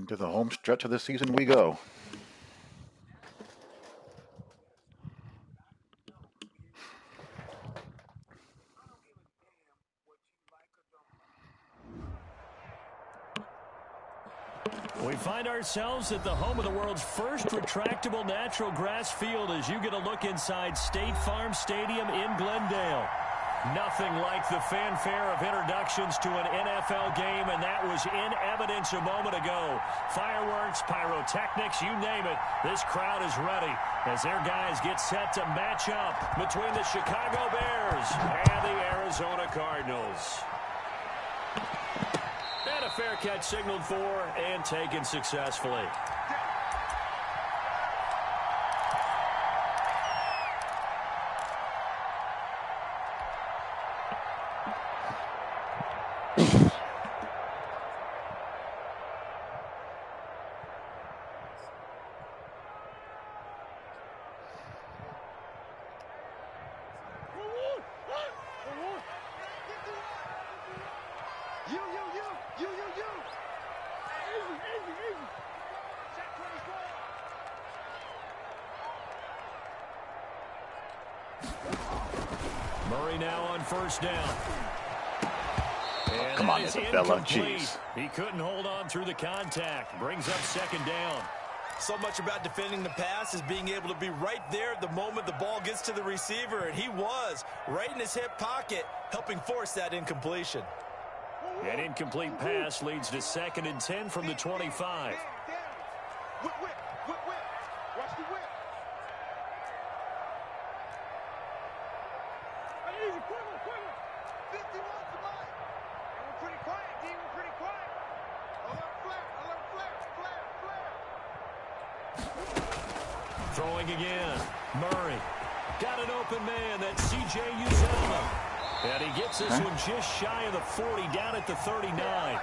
Into the home stretch of the season we go. We find ourselves at the home of the world's first retractable natural grass field as you get a look inside State Farm Stadium in Glendale. Nothing like the fanfare of introductions to an NFL game, and that was in evidence a moment ago. Fireworks, pyrotechnics, you name it. This crowd is ready as their guys get set to match up between the Chicago Bears and the Arizona Cardinals. And a fair catch signaled for and taken successfully. Murray now on first down. Come on, Isabella. Jeez. He couldn't hold on through the contact. Brings up second down. So much about defending the pass is being able to be right there at the moment the ball gets to the receiver, and he was right in his hip pocket, helping force that incompletion. An incomplete pass leads to 2nd and 10 from the 25. Watch the whip. Quiver. 51 tonight. And we're pretty quiet, D. We're pretty quiet. Alert flare. Throwing again. Murray. Got an open man. That's C.J. Uzomah. And he gets this one just shy of the 40, down at the 39.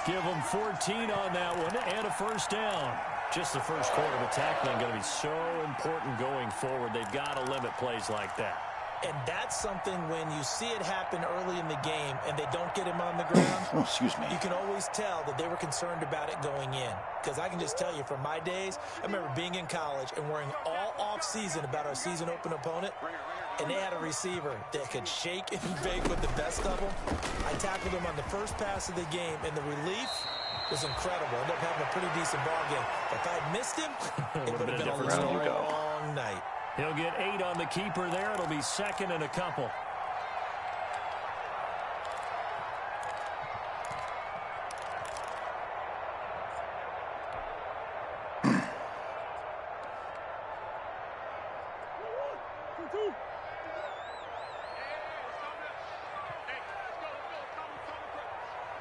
Give him 14 on that one and a first down. Just the first quarter, but tackling going to be so important going forward. They've got to limit plays like that. And that's something when you see it happen early in the game and they don't get him on the ground. Oh, excuse me. You can always tell that they were concerned about it going in. Because I can just tell you from my days, I remember being in college and worrying all off-season about our season open opponent. And they had a receiver that could shake and bake with the best of them. I tackled him on the first pass of the game, and the relief was incredible. Ended up having a pretty decent ball game. If I had missed him, it would have been a long night. He'll get 8 on the keeper there. It'll be 2nd and a couple.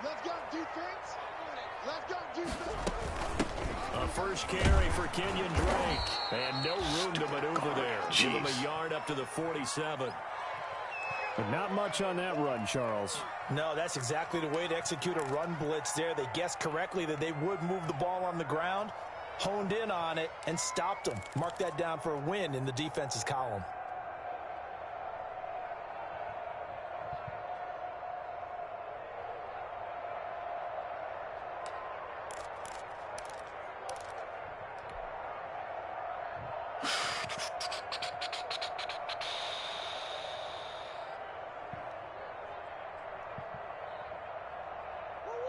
Let's go, defense. A first carry for Kenyon Drake. And no room to maneuver there. Jeez. Give him a yard up to the 47. But not much on that run, Charles. No, that's exactly the way to execute a run blitz there. They guessed correctly that they would move the ball on the ground, honed in on it, and stopped them. Mark that down for a win in the defense's column.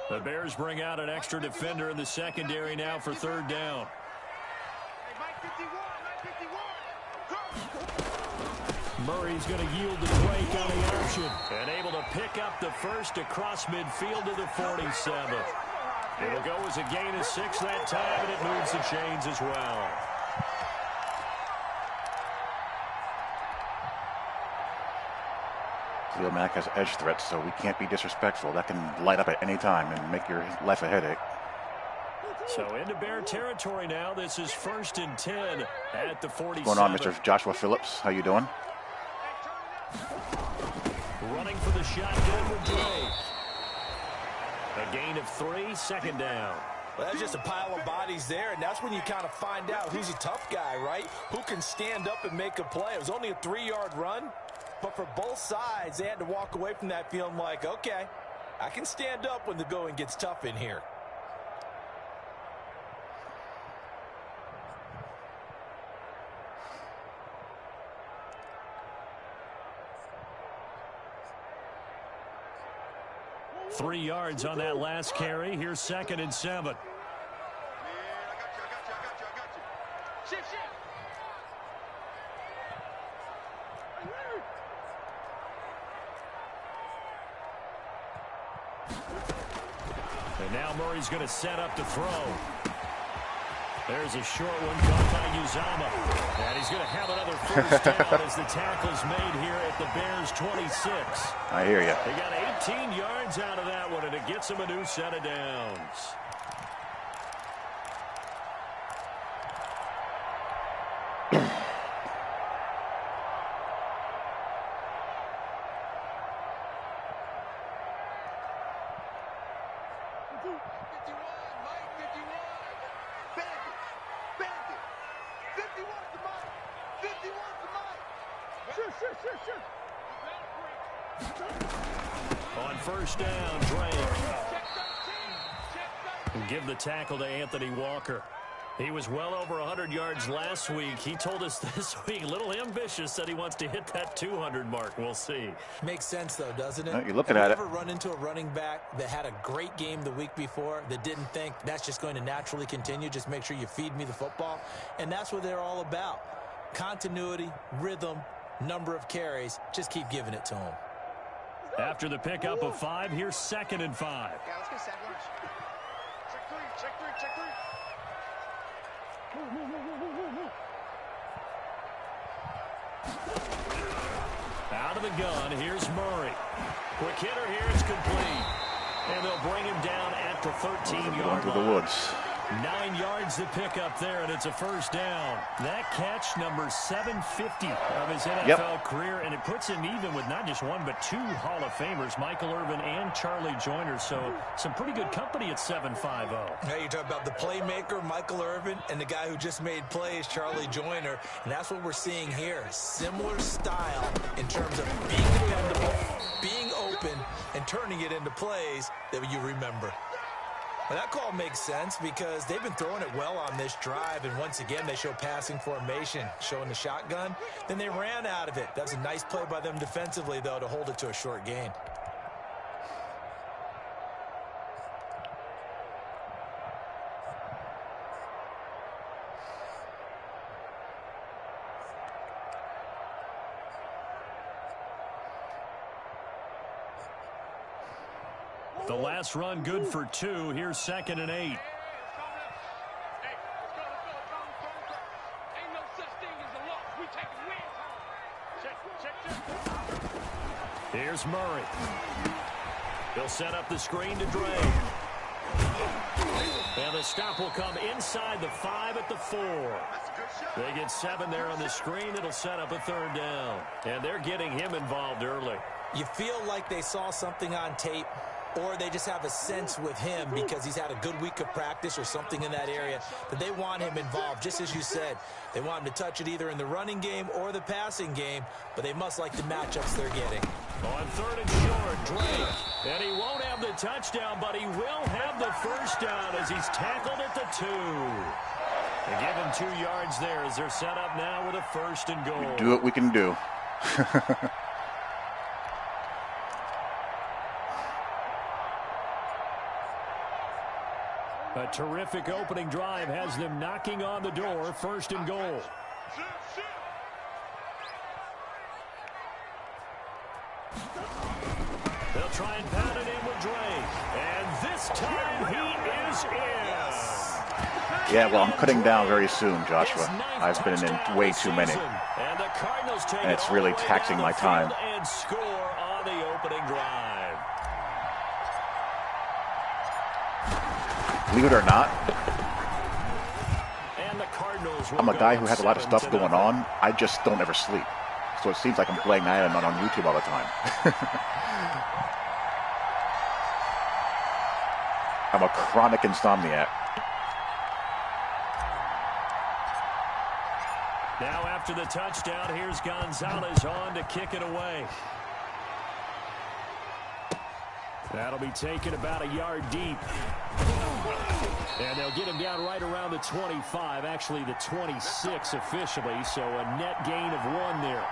The Bears bring out an extra defender in the secondary now for third down. Murray's going to yield to Drake on the option. And able to pick up the first across midfield to the 47. It'll go as a gain of 6 that time, and it moves the chains as well. Leo Mack has edge threats, so we can't be disrespectful. That can light up at any time and make your life a headache. So into Bear territory now. This is 1st and 10 at the 47. What's going on, Mr. Joshua Phillips? How you doing? Running for the shotgun with Drake. A gain of 3, 2nd down. Well, that's just a pile of bodies there, and that's when you kind of find out who's a tough guy, right? Who can stand up and make a play. It was only a 3-yard run, but for both sides, they had to walk away from that feeling like, okay, I can stand up when the going gets tough in here. 3 yards on that last carry. Here's 2nd and 7. And now Murray's going to set up to throw. There's a short one caught by Uzama. And he's going to have another first down as the tackle's made here at the Bears' 26. I hear you. They got 18 yards out of that one, and it gets them a new set of downs. On first down, Drake. And give the tackle to Anthony Walker. He was well over 100 yards last week. He told us this week, a little ambitious, said he wants to hit that 200 mark. We'll see. Makes sense, though, doesn't it? You're looking at it. Have you ever run into a running back that had a great game the week before that didn't think that's just going to naturally continue? Just make sure you feed me the football. And that's what they're all about. Continuity, rhythm, number of carries. Just keep giving it to them. After the pickup of 5, here's 2nd and 5. Yeah, let's get 7. Check 3, check 3, check 3. Out of the gun, here's Murray. Quick hitter here, it's complete. And they'll bring him down at the 13-yard line. Through the woods. 9 yards to pick up there, and it's a first down. That catch, number 750 of his NFL career, and it puts him even with not just one but 2 Hall of Famers, Michael Irvin and Charlie Joyner. So some pretty good company at 750. Now you talk about the playmaker, Michael Irvin, and the guy who just made plays, Charlie Joyner. And that's what we're seeing here. Similar style in terms of being dependable, being open, and turning it into plays that you remember. Well, that call makes sense because they've been throwing it well on this drive, and once again they show passing formation, showing the shotgun. Then they ran out of it. That was a nice play by them defensively, though, to hold it to a short gain. The last run good for 2. Here's 2nd and 8. Hey, let's go. Ain't no such thing as a loss. We taking wins home. Check. Here's Murray. He'll set up the screen to Dre. And the stop will come inside the 5 at the 4. They get 7 there on the screen. It'll set up a 3rd down. And they're getting him involved early. You feel like they saw something on tape, or they just have a sense with him because he's had a good week of practice or something in that area that they want him involved. Just as you said, they want him to touch it either in the running game or the passing game, but they must like the matchups they're getting. On 3rd and short, Drake. And he won't have the touchdown, but he will have the first down as he's tackled at the 2. They give him 2 yards there as they're set up now with a 1st and goal. We do what we can do. A terrific opening drive has them knocking on the door. 1st and goal. They'll try and pound it in with Drake. And this time he is in. Yeah, well, I'm cutting down very soon, Joshua. I've been in way too many. And the Cardinals take And it's really taxing my time. And score on the opening drive. Believe it or not, And the Cardinals I'm a guy who has a lot of stuff going on. I just don't ever sleep. So it seems like I'm playing Madden on YouTube all the time. I'm a chronic insomniac. Now after the touchdown, here's Gonzalez on to kick it away. That'll be taken about a yard deep. And they'll get him down right around the 25, actually the 26 officially, so a net gain of 1 there.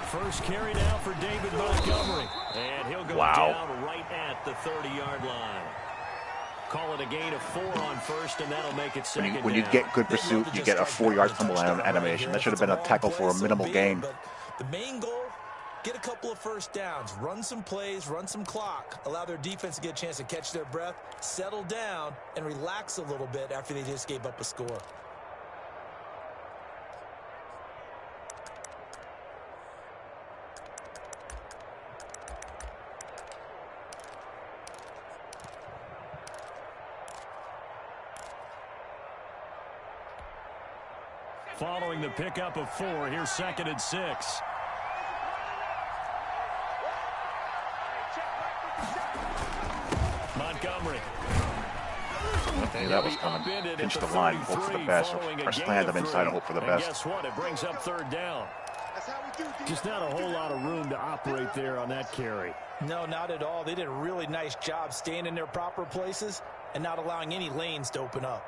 First carry now for David Montgomery. And he'll go down right at the 30-yard line. Call it a gain of 4 on first, and that'll make it second When you down. get good pursuit, you get a 4-yard fumble animation. That should have been a tackle for a minimal gain. But the main goal, get a couple of first downs, run some plays, run some clock, allow their defense to get a chance to catch their breath, settle down, and relax a little bit after they just gave up a score. Following the pickup of 4, here's 2nd and 6. Montgomery. Hey, that was coming. Pinch the line, hope for the best, or slant them inside and hope for the best. Guess what? It brings up 3rd down. Just not a whole lot of room to operate there on that carry. No, not at all. They did a really nice job staying in their proper places and not allowing any lanes to open up.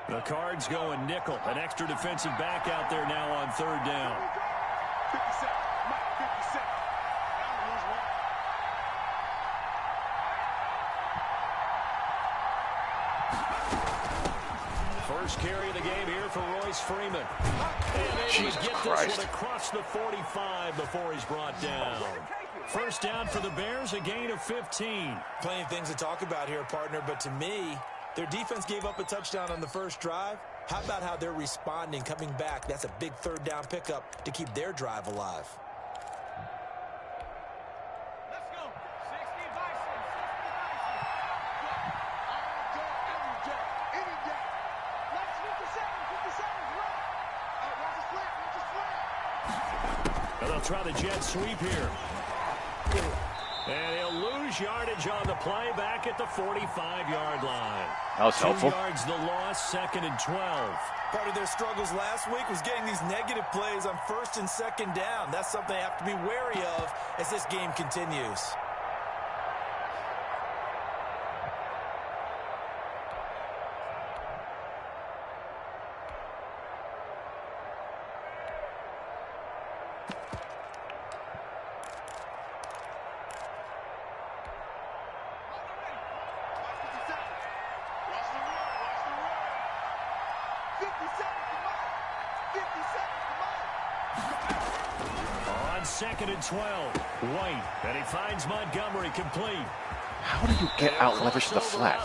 The Cards going nickel. An extra defensive back out there now on 3rd down. 50 seconds. First carry of the game here for Royce Freeman. And Jesus get Christ. this one across the 45 before he's brought down. First down for the Bears, a gain of 15. Plenty of things to talk about here, partner, but to me, their defense gave up a touchdown on the first drive. How about how they're responding, coming back? That's a big 3rd down pickup to keep their drive alive. Let's go. 60 Bison. 60 Bison. Any day. Let's 50 seconds. 50 seconds left. Hey, watch the slant. Watch the slant. And they'll try the jet sweep here. And he'll lose yardage on the play back at the 45-yard line. That was 2 helpful. yards the loss, 2nd and 12. Part of their struggles last week was getting these negative plays on 1st and 2nd down. That's something they have to be wary of as this game continues. On 2nd and 12, White, and he finds Montgomery complete. How do you get out leverage to the flat?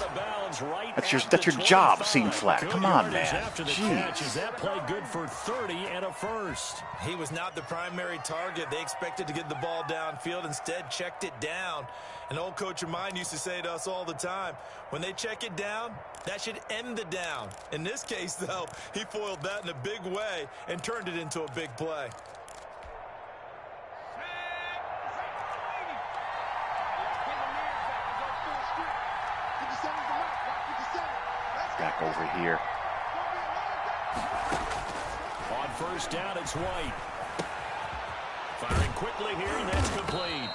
That's your job, seeing flat. Come on, man. Jeez. That play good for 30 and a first. He was not the primary target. They expected to get the ball downfield. Instead, checked it down. An old coach of mine used to say to us all the time, when they check it down, that should end the down. In this case, though, he foiled that in a big way and turned it into a big play. Back over here. On 1st down, it's White. Firing quickly here, and that's complete.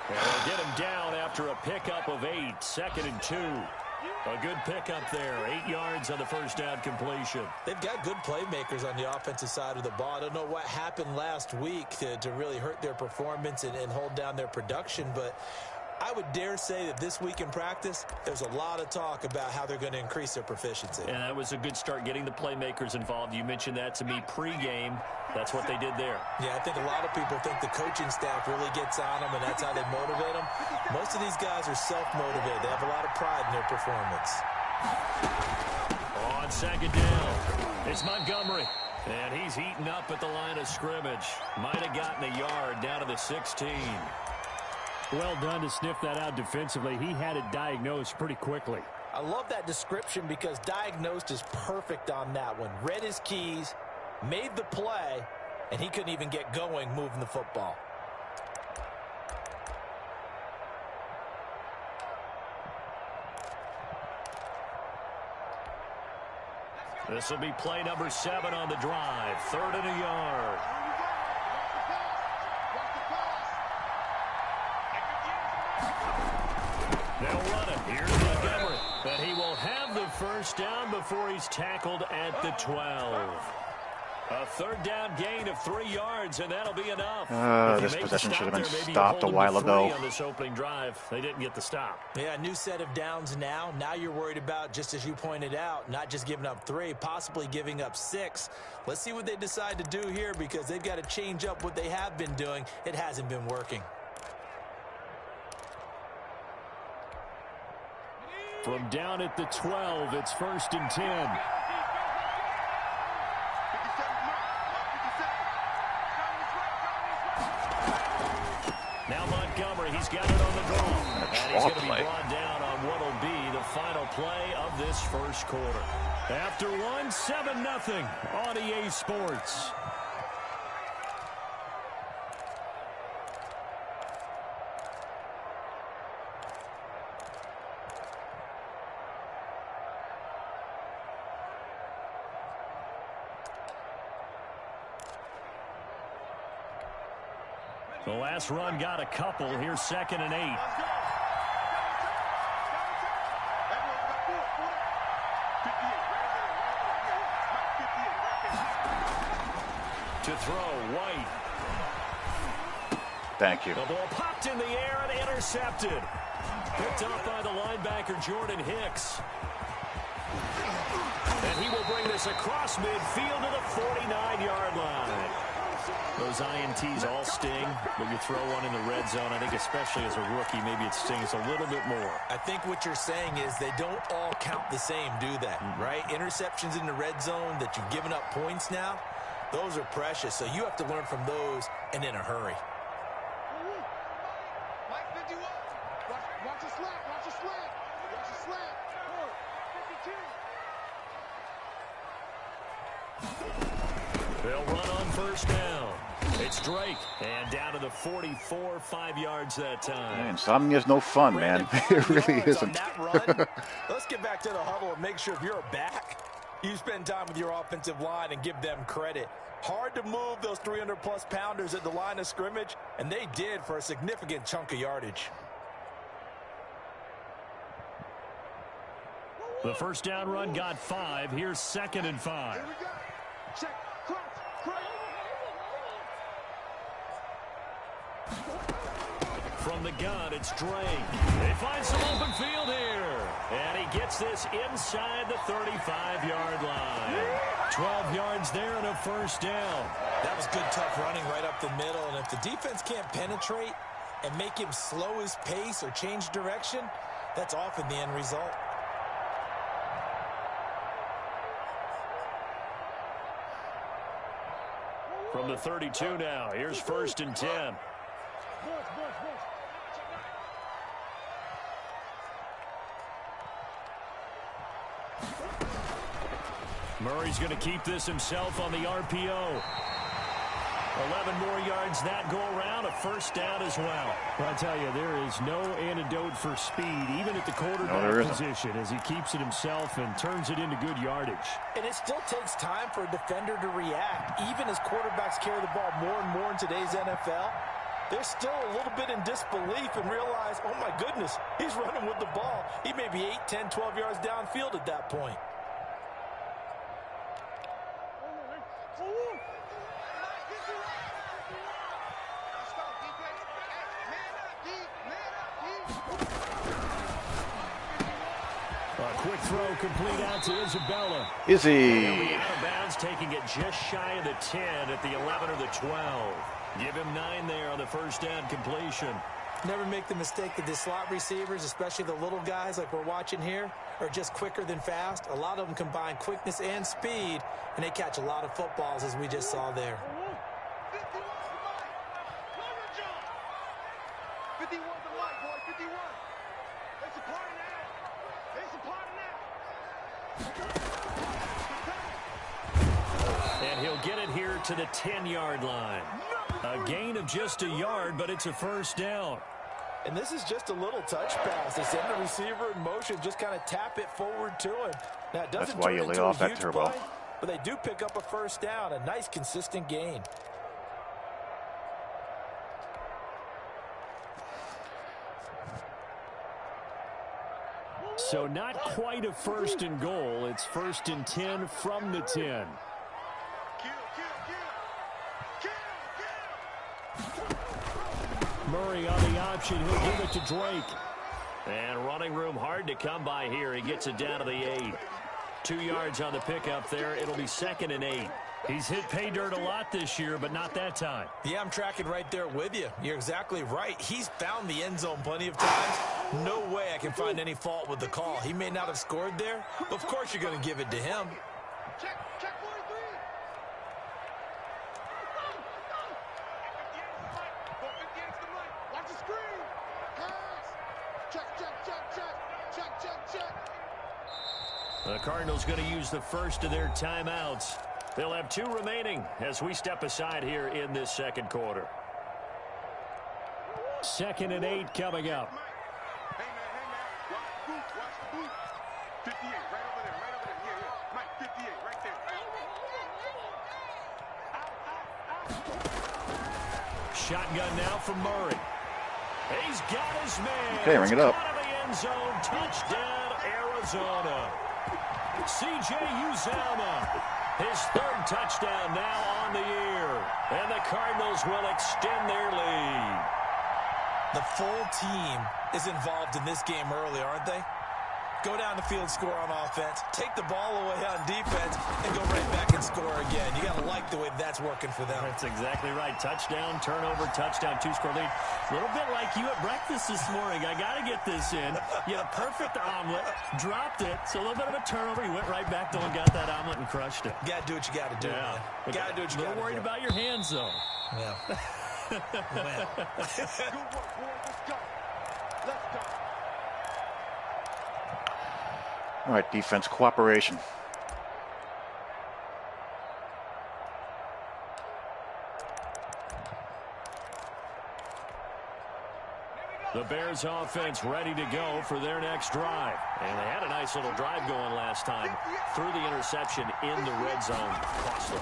And they'll get him down after a pickup of 8, 2nd and 2. A good pickup there, 8 yards on the 1st down completion. They've got good playmakers on the offensive side of the ball. I don't know what happened last week to really hurt their performance and hold down their production, but I would dare say that this week in practice, there's a lot of talk about how they're going to increase their proficiency. And that was a good start getting the playmakers involved. You mentioned that to me pregame. That's what they did there. Yeah, I think a lot of people think the coaching staff really gets on them, and that's how they motivate them. Most of these guys are self-motivated. They have a lot of pride in their performance. On 2nd down, it's Montgomery. And he's heating up at the line of scrimmage. Might have gotten a yard down to the 16. Well done to sniff that out defensively. He had it diagnosed pretty quickly. I love that description because diagnosed is perfect on that one. Read his keys, made the play, and he couldn't even get going moving the football. This will be play number 7 on the drive. 3rd and a yard. They'll run it. Here's Montgomery. But he will have the first down before he's tackled at the 12. A third down gain of 3 yards, and that'll be enough. This possession should have been stopped a while ago. On this opening drive, they didn't get the stop. Yeah, a new set of downs now. Now you're worried about, just as you pointed out, not just giving up 3, possibly giving up 6. Let's see what they decide to do here, because they've got to change up what they have been doing. It hasn't been working. From down at the 12, it's 1st and 10. Now Montgomery, he's got it on the goal. And he's going to be brought down on what will be the final play of this first quarter. After one, 7-0 on EA Sports. The last run got a couple. Here's 2nd and 8. To throw, White. Thank you. The ball popped in the air and intercepted. Picked up by the linebacker, Jordan Hicks. And he will bring this across midfield to the 49-yard line. Those INTs all sting, but you throw one in the red zone, I think especially as a rookie, maybe it stings a little bit more. I think what you're saying is they don't all count the same, do they? Right? Interceptions in the red zone that you've given up points now, those are precious. So you have to learn from those and in a hurry. Mike 51. Watch a slant. Watch a slant. Watch a slant. 52. They'll run on 1st down. It's Drake. And down to the 44, 5 yards that time. Insomnia's no fun, man. It really isn't. That run, let's get back to the huddle and make sure if you're a back, you spend time with your offensive line and give them credit. Hard to move those 300-plus pounders at the line of scrimmage, and they did for a significant chunk of yardage. The 1st down run got 5. Here's 2nd and 5. Here we go. Check. Cross. From the gun, it's Drake. They find some open field here. And he gets this inside the 35-yard line. 12 yards there and a 1st down. That was good, tough running right up the middle. And if the defense can't penetrate and make him slow his pace or change direction, that's often the end result. From the 32 now, here's 1st and 10. Murray's going to keep this himself on the RPO. 11 more yards that go around, a 1st down as well. But I tell you, there is no antidote for speed, even at the quarterback position, as he keeps it himself and turns it into good yardage. And it still takes time for a defender to react. Even as quarterbacks carry the ball more and more in today's NFL, they're still a little bit in disbelief and realize, oh my goodness, he's running with the ball. He may be 8, 10, 12 yards downfield at that point. Quick throw complete out to Isabella. Izzy. Out of bounds, taking it just shy of the 10 at the 11 or the 12. Give him 9 there on the 1st down completion. Never make the mistake that the slot receivers, especially the little guys like we're watching here, are just quicker than fast. A lot of them combine quickness and speed, and they catch a lot of footballs, as we just saw there. 51 to Mike, boy, 51. It's a party now. It's a party now. And he'll get it here to the 10-yard line. A gain of just a yard, but it's a 1st down. And this is just a little touch pass. They send the receiver in motion, just kind of tap it forward to him. Now, it doesn't That's why you lay off that turbo. Play, but they do pick up a 1st down, a nice, consistent gain. So not quite a 1st and goal. It's 1st and 10 from the 10. Murray on the option. He'll give it to Drake. And running room hard to come by here. He gets it down to the 8. 2 yards on the pickup there. It'll be 2nd and 8. He's hit pay dirt a lot this year, but not that time. Yeah, I'm tracking right there with you. You're exactly right. He's found the end zone plenty of times. No way I can find any fault with the call. He may not have scored there, but of course you're going to give it to him. Check 43. Go 58 to the right. Watch the screen. Pass. Check. The Cardinals going to use the first of their timeouts. They'll have 2 remaining as we step aside here in this 2nd quarter. 2nd and 8 coming up. Hey, man. Watch the boot. 58, right over there. Yeah. Mike, 58, right there. Shotgun now from Murray. He's got his man. Okay, ring it up. Out of the end zone. Touchdown, Arizona. C.J. Uzomah. His 3rd touchdown now on the year. And the Cardinals will extend their lead. The full team is involved in this game early, aren't they? Go down the field, score on offense, take the ball away on defense, and go right back and score again. You got to like the way that's working for them. That's exactly right. Touchdown, turnover, touchdown, 2-score lead. A little bit like you at breakfast this morning. I got to get this in. You had a perfect omelet, dropped it, so a little bit of a turnover. You went right back, though, and got that omelet and crushed it. You got to do what you got to do, man. You got to do what you got to do. A little worried about your hands, though. Yeah. Good work, boy. Let's go. All right, defense cooperation. The Bears offense ready to go for their next drive. And they had a nice little drive going last time. Threw the interception in the red zone. Costly.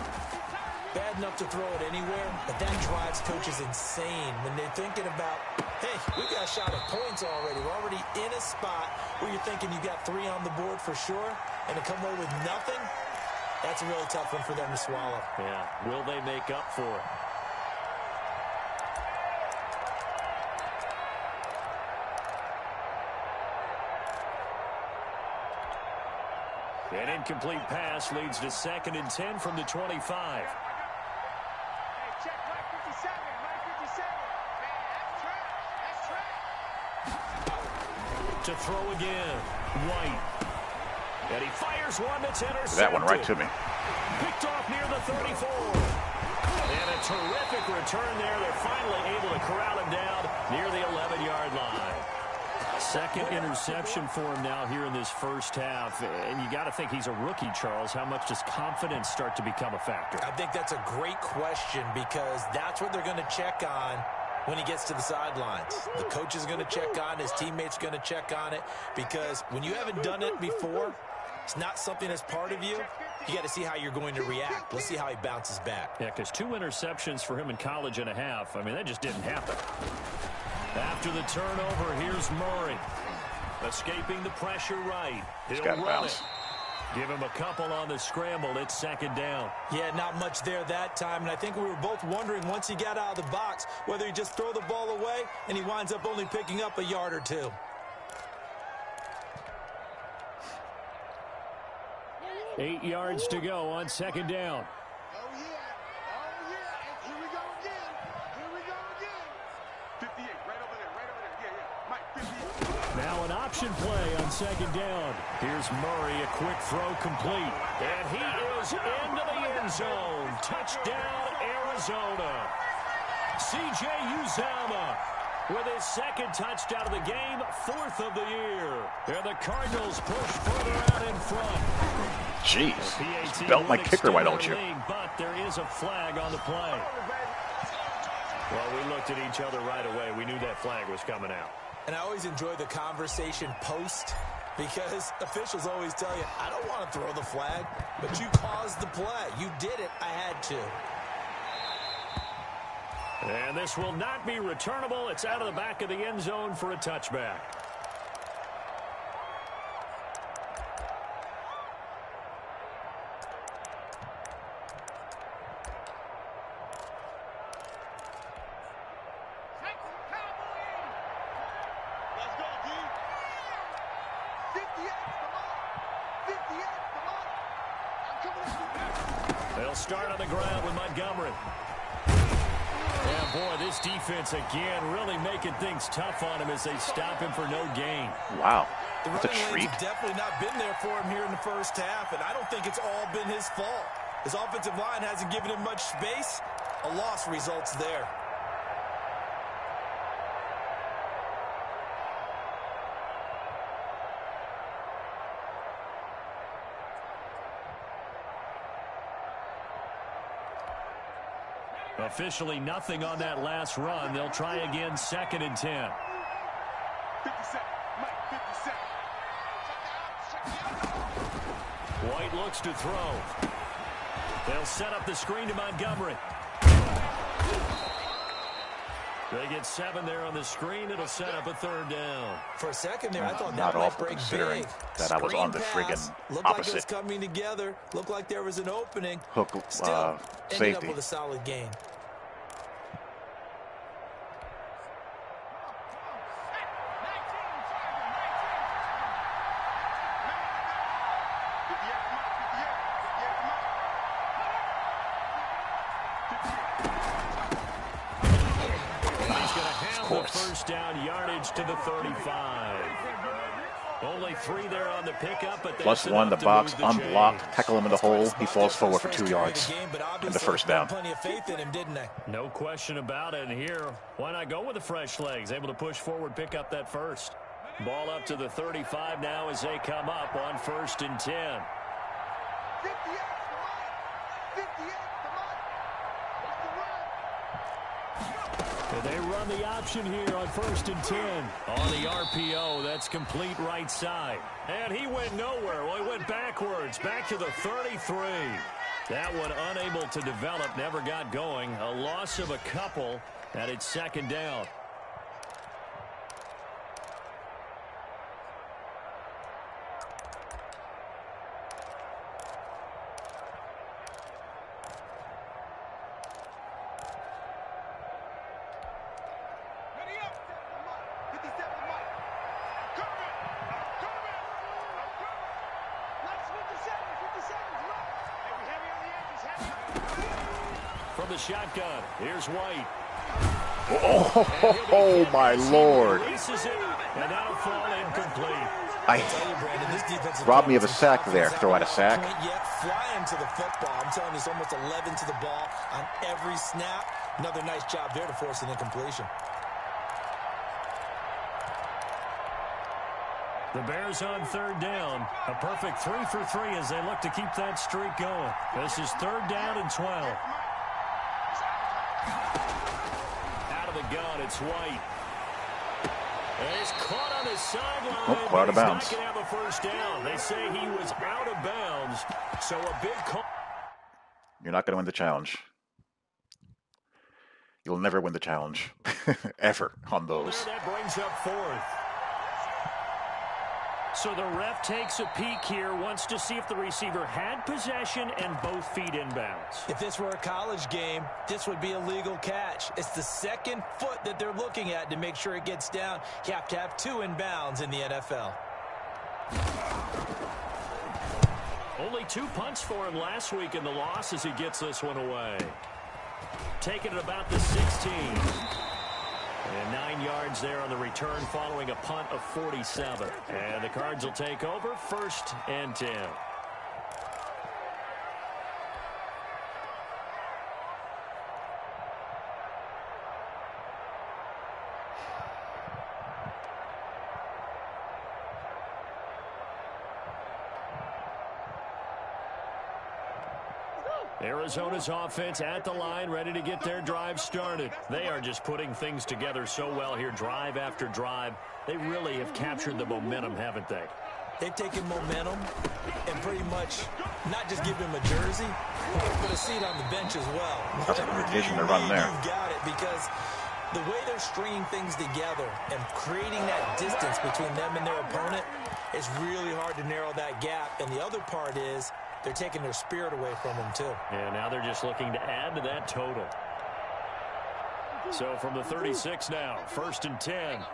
Bad enough to throw it anywhere, but that drives coaches insane when they're thinking about, hey, we got a shot at points already. We're already in a spot where you're thinking you got 3 on the board for sure, and to come away with nothing, that's a really tough one for them to swallow. Yeah, will they make up for it? An incomplete pass leads to 2nd and 10 from the 25. Check right 57, right 57. Man, that's trash. To throw again, White. And he fires one that's intercepted. That one right to me. Picked off near the 34. And a terrific return there. They're finally able to corral him down near the 11-yard line. 2nd interception for him now here in this first half. And you got to think he's a rookie, Charles. How much does confidence start to become a factor? I think that's a great question because that's what they're going to check on when he gets to the sidelines. The coach is going to check on it. His teammates are going to check on it because when you haven't done it before, it's not something that's part of you. You got to see how you're going to react. Let's see how he bounces back. Yeah, because 2 interceptions for him in college and a half. I mean, that just didn't happen. After the turnover, here's Murray. Escaping the pressure right. He's He'll got run bounce. it. Give him a couple on the scramble. It's 2nd down. Yeah, not much there that time, and I think we were both wondering once he got out of the box whether he just throw the ball away and he winds up only picking up a yard or 2. Eight yards to go on 2nd down. Oh, yeah. And here we go again. 58, right over there. Yeah. Mike, 58. Now an option play on 2nd down. Here's Murray, a quick throw complete. And he is into the end zone. Touchdown, Arizona. C.J. Uzomah with his 2nd touchdown of the game, 4th of the year. And the Cardinals push further out in front. Jeez. Belt my kicker, why don't you? Lead, but there is a flag on the play. Well, we looked at each other right away. We knew that flag was coming out. And I always enjoy the conversation post because officials always tell you, I don't want to throw the flag, but you caused the play. You did it. I had to. And this will not be returnable. It's out of the back of the end zone for a touchback. They'll start on the ground with Montgomery. Yeah, boy, this defense again really making things tough on him as they stop him for no gain. Wow. The That's a running treat. lanes have definitely not been there for him here in the first half, and I don't think it's all been his fault. His offensive line hasn't given him much space. A loss results there. Officially nothing on that last run. They'll try again, 2nd and 10. 57. Mike, 57. White looks to throw. They'll set up the screen to Montgomery. They get 7 there on the screen. It'll set up a 3rd down. For a second there, I thought Not that might awful break considering big. that I was Screen on the pass, friggin' looked like it was opposite. coming together. Looked like there was an opening. Hook Still, ended safety. up with a solid gain. First down yardage to the 35. Only 3 there on the pickup, but Plus 1, the box, unblocked, tackle him in the hole. He falls forward for 2 yards. And the first down. Plenty of faith in him, didn't they? No question about it. And here, why not go with the fresh legs? Able to push forward, pick up that first. Ball up to the 35 now as they come up on 1st and 10. 58 for Mike. 58 for Mike. What's the run? And they run the option here on 1st and 10. On the RPO, that's complete right side. And he went nowhere. Well, he went backwards, back to the 33. That one unable to develop, never got going. A loss of a couple, and it's 2nd down. From the shotgun, here's White. Oh, my Lord. Releases it, and that'll fall incomplete. Robbed me of a sack there. Throw out a sack. Yet flying to the football. I'm telling you, it's almost 11 to the ball on every snap. Another nice job there to force an incompletion. The Bears on 3rd down. A perfect 3 for 3 as they look to keep that streak going. This is 3rd down and 12. Out of the gun, it's White. And he's caught on his sideline. Oh, caught out of bounds. He's not going to have a first down. They say he was out of bounds. So a big call. You're not going to win the challenge. You'll never win the challenge. Ever on those. That brings up 4th. So the ref takes a peek here, wants to see if the receiver had possession and both feet inbounds. If this were a college game, this would be a legal catch. It's the 2nd foot that they're looking at to make sure it gets down. You have to have 2 inbounds in the NFL. Only 2 punts for him last week in the loss as he gets this one away. Taking it about the 16. And 9 yards there on the return following a punt of 47. And the Cards will take over 1st and 10. Arizona's offense at the line, ready to get their drive started. They are just putting things together so well here, drive after drive. They really have captured the momentum, haven't they? They've taken momentum and pretty much not just give him a jersey, but a seat on the bench as well. That's a good vision to run there. You've got it, because the way they're stringing things together and creating that distance between them and their opponent, it's really hard to narrow that gap. And the other part is they're taking their spirit away from them, too. And now they're just looking to add to that total. So from the 36 now, 1st and 10.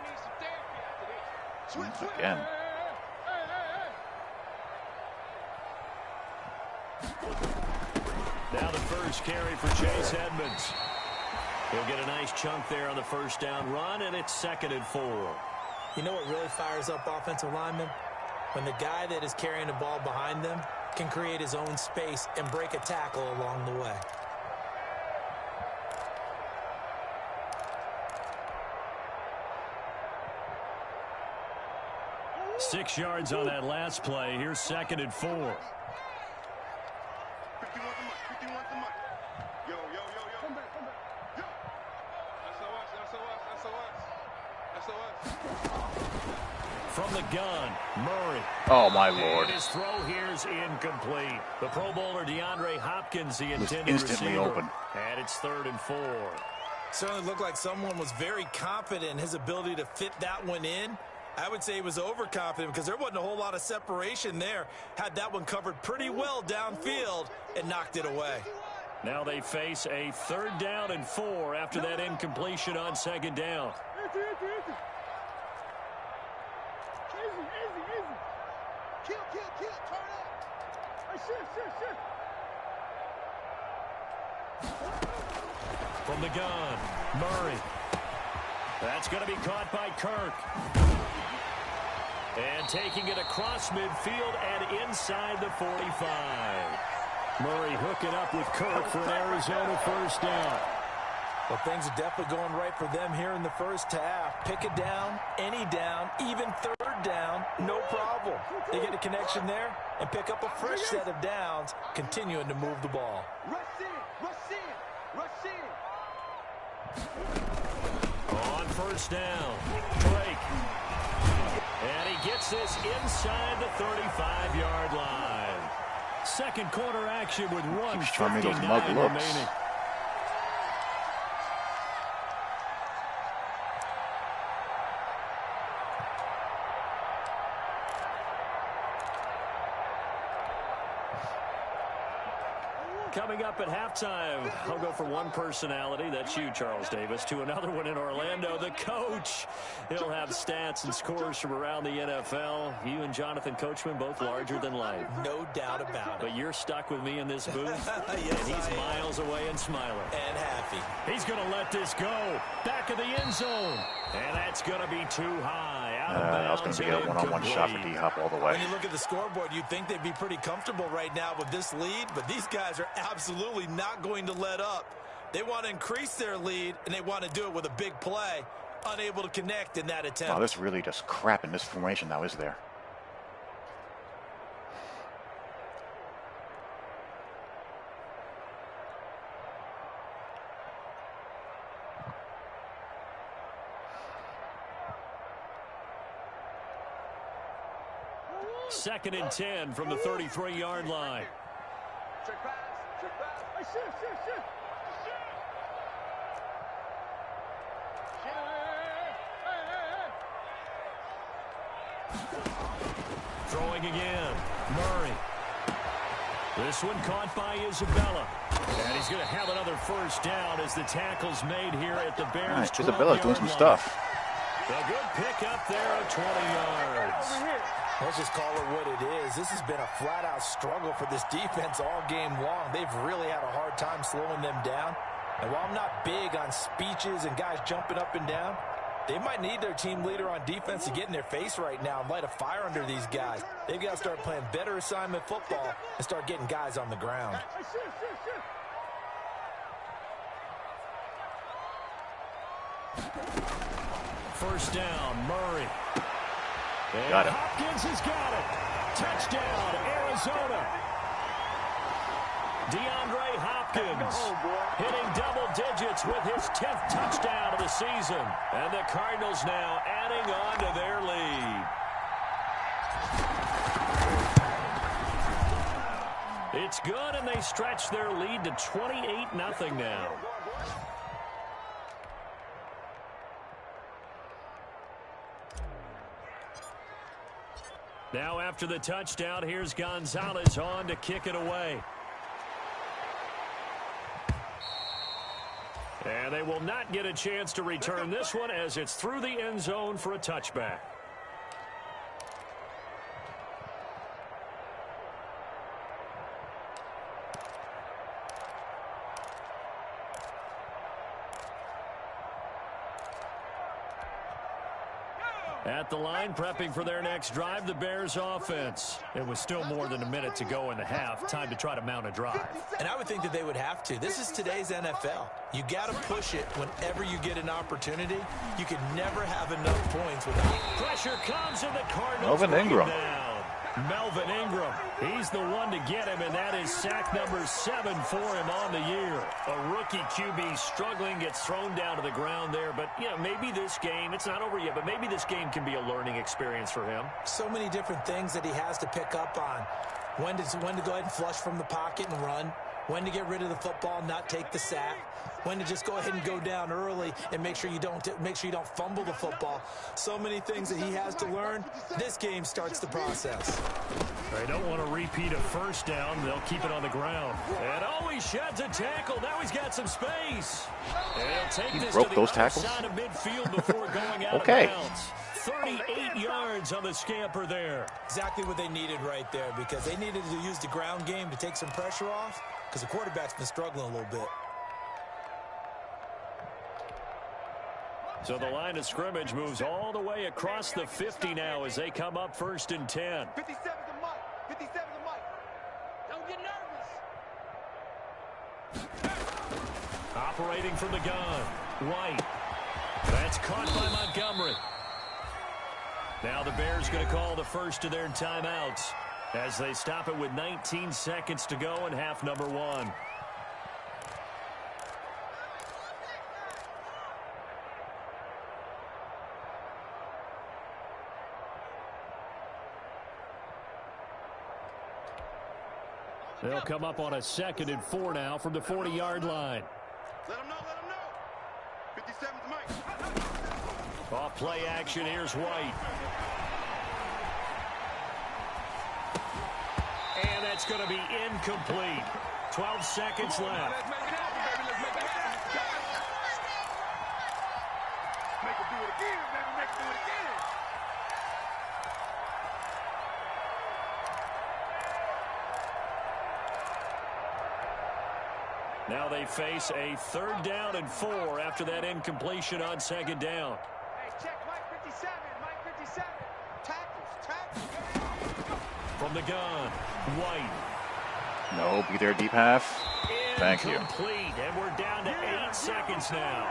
Again. Now the first carry for Chase Edmonds. He'll get a nice chunk there on the first down run, and it's 2nd and 4. You know what really fires up offensive linemen? When the guy that is carrying the ball behind them can create his own space and break a tackle along the way. Six yards on that last play. Here's 2nd and 4. 51 to Mike. Yo. Come back. Yo. SOS. From the gun, Murray. Oh, my Lord. And his throw here's incomplete. The Pro Bowler DeAndre Hopkins, the intended instantly receiver. open. And it's 3rd and 4. Certainly looked like someone was very confident in his ability to fit that one in. I would say he was overconfident because there wasn't a whole lot of separation there. Had that one covered pretty well downfield and knocked it away. Now they face a 3rd down and 4 after that incompletion on 2nd down. Easy. Kill. Turn up. Shit. From the gun, Murray. That's going to be caught by Kirk. And taking it across midfield and inside the 45. Murray hooking up with Kirk for an Arizona first down. Well, things are definitely going right for them here in the first half. Pick a down, any down, even 3rd down, no problem. They get a connection there and pick up a fresh set of downs, continuing to move the ball. Rush in. On first down, Drake. And he gets this inside the 35-yard line. Second quarter action with Keeps showing me those mug 1:59 looks. remaining. Coming up at halftime, I'll go from one personality, that's you, Charles Davis, to another one in Orlando, the coach. He'll have stats and scores from around the NFL. You and Jonathan Coachman, both larger than life. No doubt about it. But you're stuck with me in this booth, Yes, and he's I am. miles away and smiling. And happy. He's going to let this go. Back of the end zone. And that's going to be too high. Out of That was going bounds to be a and one-on-one shot for incomplete. D-Hop all the way. When you look at the scoreboard, you'd think they'd be pretty comfortable right now with this lead, but these guys are absolutely not going to let up. They want to increase their lead, and they want to do it with a big play. Unable to connect in that attempt. Wow, this really just crap in this formation now, is there? Second and 10 from the 33-yard line. Check pass. Hey, shit. Throwing again. Murray. This one caught by Isabella. And he's going to have another first down as the tackle's made here at the Bears. Nice. Isabella's doing some stuff. A good pick up there of 20 yards. Let's just call it what it is. This has been a flat-out struggle for this defense all game long. They've really had a hard time slowing them down. And while I'm not big on speeches and guys jumping up and down, they might need their team leader on defense to get in their face right now and light a fire under these guys. They've got to start playing better assignment football and start getting guys on the ground. First down, Murray. And Got it. Hopkins has got it. Touchdown, Arizona. DeAndre Hopkins hitting double digits with his 10th touchdown of the season. And the Cardinals now adding on to their lead. It's good, and they stretch their lead to 28-0 now. Now after the touchdown, here's Gonzalez on to kick it away. And they will not get a chance to return this one as it's through the end zone for a touchback. At the line, prepping for their next drive, the Bears offense. It was still more than a minute to go in the half. Time to try to mount a drive. And I would think that they would have to. This is today's NFL. You got to push it whenever you get an opportunity. You can never have enough points without. Pressure comes and the Cardinals. Melvin Ingram. Melvin Ingram, he's the one to get him, and that is sack number 7 for him on the year. A rookie QB struggling, gets thrown down to the ground there, but maybe this game, it's not over yet, but maybe this game can be a learning experience for him. So many different things that he has to pick up on. When to go ahead and flush from the pocket and run. When to get rid of the football, not take the sack. When to just go ahead and go down early and make sure you don't fumble the football. So many things that he has to learn. This game starts the process. They don't want to repeat a first down. They'll keep it on the ground. And he sheds a tackle. Now he's got some space. And he'll take this broke to the those tackles? outside of midfield before going out Okay. of bounds. 38 yards on the scamper there. Exactly what they needed right there, because they needed to use the ground game to take some pressure off, because the quarterback's been struggling a little bit. So the line of scrimmage moves all the way across the 50 now as they come up 1st and 10. 57 to Mike. 57 to Mike. Don't get nervous. Operating from the gun. White. That's caught by Montgomery. Now the Bears going to call the first of their timeouts as they stop it with 19 seconds to go in half number 1. They'll come up on a 2nd and 4 now from the 40-yard line. Let him know. 57 to Mike. Off play action, here's White. And that's going to be incomplete. 12 seconds left. Let's make it happen, baby. Let's make it happen. Make it do it again, baby. Make it do it again. Now they face a 3rd down and 4 after that incompletion on 2nd down. Hey, check Mike 57. Mike 57. Tackles. From the gun, White. No, be there deep half. Thank you. Incomplete, and we're down to 8 seconds now.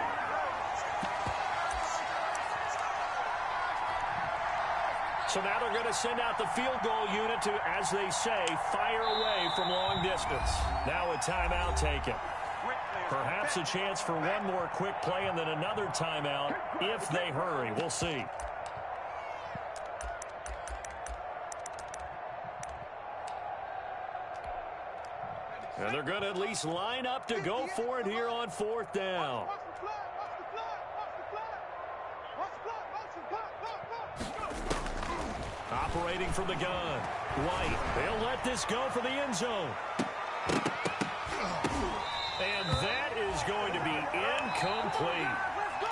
So now they're going to send out the field goal unit to, as they say, fire away from long distance. Now a timeout taken. Perhaps a chance for one more quick play and then another timeout if they hurry. We'll see. And they're going to at least line up to go for it here on 4th down. Operating from the gun. White. They'll let this go for the end zone. And that is going to be incomplete.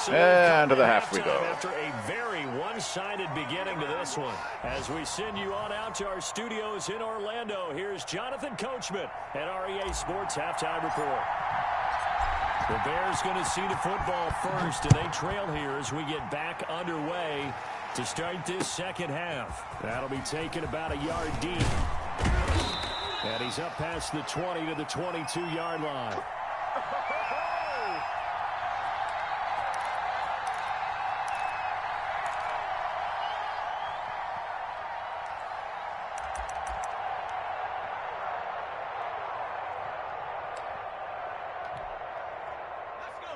So And to the half we go. After a very one-sided beginning to this one. As we send you on out to our studios in Orlando, here's Jonathan Coachman at REA Sports Halftime Report. The Bears going to see the football first, and they trail here as we get back underway to start this 2nd half. That'll be taken about a yard deep. And he's up past the 20 to the 22-yard line.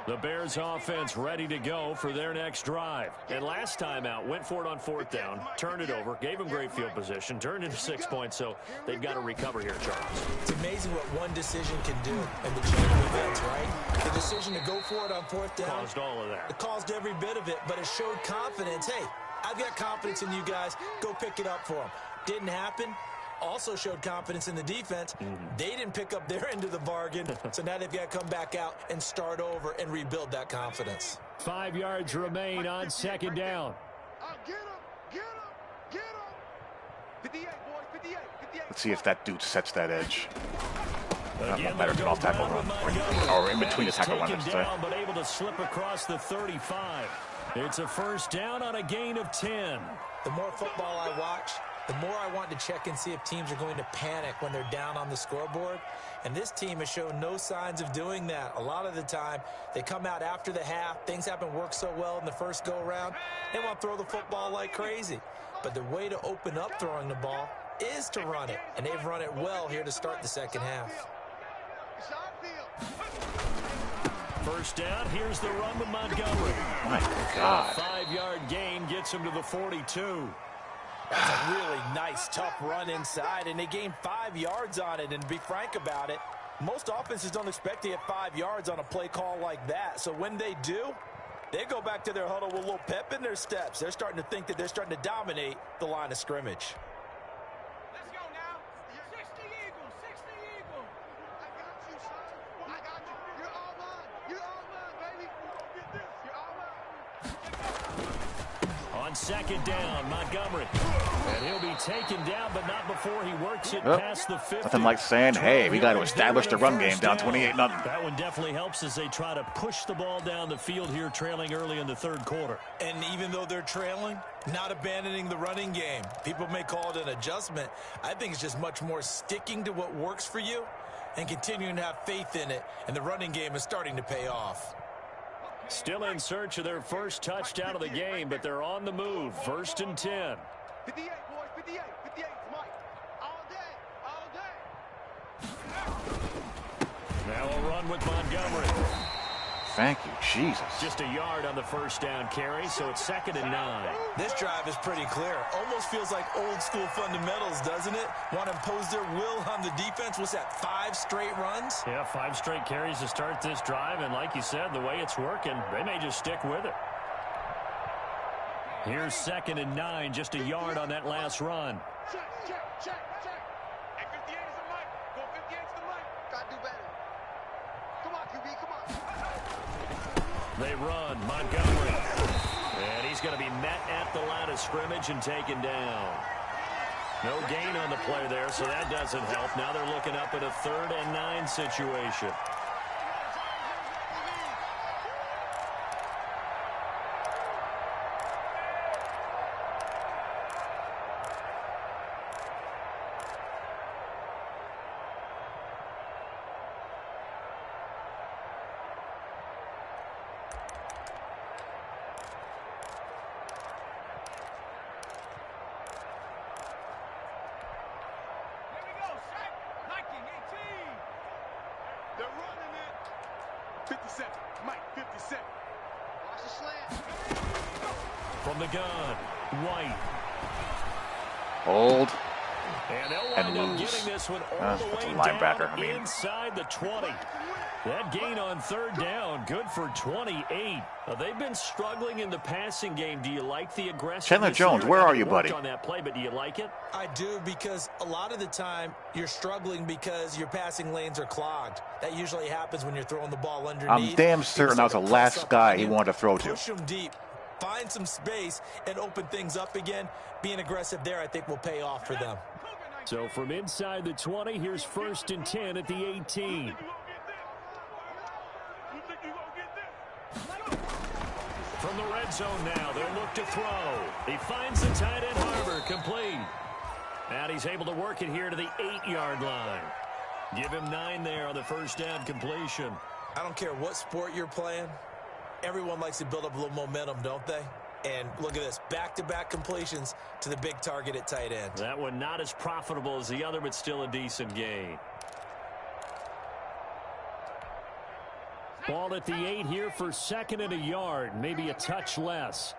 The Bears offense ready to go for their next drive. And last time out, went for it on 4th down, turned it over, gave them great field position, turned into 6 points, so they've got to recover here, Charles. It's amazing what one decision can do in the chain of events, right? The decision to go for it on 4th down Caused all of that. It caused every bit of it, but it showed confidence. Hey, I've got confidence in you guys. Go pick it up for them. Didn't happen. Also showed confidence in the defense. They didn't pick up their end of the bargain, so now they've got to come back out and start over and rebuild that confidence. 5 yards remain on 2nd down. Get him. 58, boys. 58. Let's see if that dude sets that edge. Again, Better they'll than off tackle go run. Montgomery. Or in between the tackle run, I Taken should say. down, but able to slip across the 35. It's a first down on a gain of 10. The more football I watch, the more I want to check and see if teams are going to panic when they're down on the scoreboard. And this team has shown no signs of doing that. A lot of the time, they come out after the half. Things haven't worked so well in the first go-around. They want to throw the football like crazy. But the way to open up throwing the ball is to run it. And they've run it well here to start the second half. First down, here's the run with Montgomery. My God. A 5-yard gain gets him to the 42. That's a really nice, tough run inside, and they gained 5 yards on it. And to be frank about it, most offenses don't expect to get 5 yards on a play call like that. So when they do, they go back to their huddle with a little pep in their steps. They're starting to think that they're starting to dominate the line of scrimmage. Let's go now. 60 Eagles, 60 Eagles. I got you, son. I got you. You're all mine. You're all mine, baby. Get this. You're all mine. On second down, Montgomery. And he'll be taken down, but not before he works it past the 50. Nothing like saying, hey, we got to establish the run game down 28-0. That one definitely helps as they try to push the ball down the field here, trailing early in the third quarter. And even though they're trailing, not abandoning the running game. People may call it an adjustment. I think it's just much more sticking to what works for you and continuing to have faith in it. And the running game is starting to pay off. Still in search of their first touchdown of the game, but they're on the move. First and 10. 58, boys. 58. 58, Mike. All day. All day. Now a run with Montgomery. Thank you, Jesus. Just a yard on the first down carry, so it's 2nd and 9. This drive is pretty clear. Almost feels like old school fundamentals, doesn't it? Want to impose their will on the defense. What's that, 5 straight runs? Yeah, 5 straight carries to start this drive, and like you said, the way it's working, they may just stick with it. Here's 2nd and 9, just a yard on that last run. Check, check, check, check. Hey, 58 is the mic. Go 58 is the mic. Gotta do better. Come on, QB, come on. They run, Montgomery. And he's going to be met at the line of scrimmage and taken down. No gain on the play there, so that doesn't help. Now they're looking up at a 3rd and 9 situation. Here we go, set. Nike, 18. They're running it. 57. Mike, 57. Watch the slant. From the gun, White. Hold. And they'll And wind up lose. getting this one all the That's a way linebacker, down I mean. inside the 20. That gain on 3rd down, good for 28. They've been struggling in the passing game. Do you like the aggressiveness? Chandler Jones, here? where They are you, worked buddy? On that play, but do you like it? I do, because a lot of the time you're struggling because your passing lanes are clogged. That usually happens when you're throwing the ball underneath. I'm damn certain that was the last guy he wanted to throw to. Push them deep. Find some space and open things up again. Being aggressive there, I think, will pay off for them. So from inside the 20, here's 1st and 10 at the 18. From the red zone now, they'll look to throw. He finds the tight end Harbor, complete. And he's able to work it here to the 8-yard line. Give him 9 there on the first down completion. I don't care what sport you're playing. Everyone likes to build up a little momentum, don't they? And look at this, back-to-back completions to the big target at tight end. That one not as profitable as the other, but still a decent gain. Ball at the 8 here for 2nd and a yard, maybe a touch less.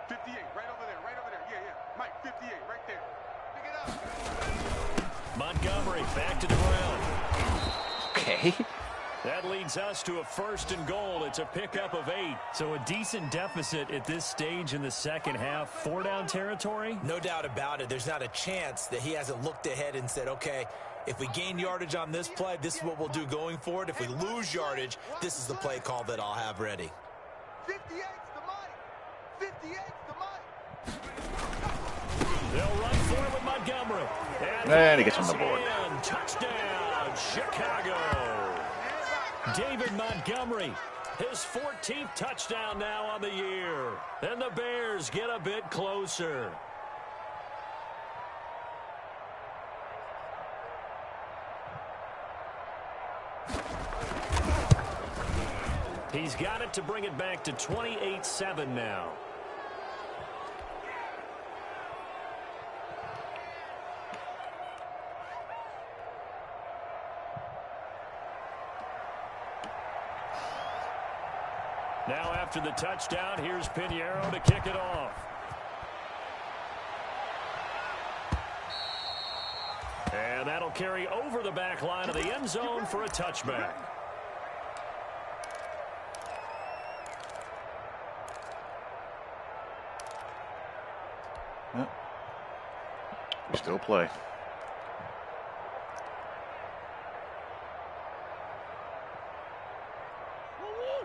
58, right over there, right over there. Yeah, yeah. Mike, 58, right there. Pick it up. Montgomery back to the ground. Okay. That leads us to a 1st and goal. It's a pickup of 8. So a decent deficit at this stage in the second half. 4-down territory? No doubt about it. There's not a chance that he hasn't looked ahead and said, okay, if we gain yardage on this play, this is what we'll do going forward. If we lose yardage, this is the play call that I'll have ready. 58's the mic. 58's the mic. They'll run for it with Montgomery. And he gets on the board. Touchdown, Chicago. David Montgomery His 14th touchdown now on the year. And the Bears get a bit closer. He's got it to bring it back to 28-7 now. Now after the touchdown, here's Pinheiro to kick it off. And that'll carry over the back line of the end zone for a touchback. We still play.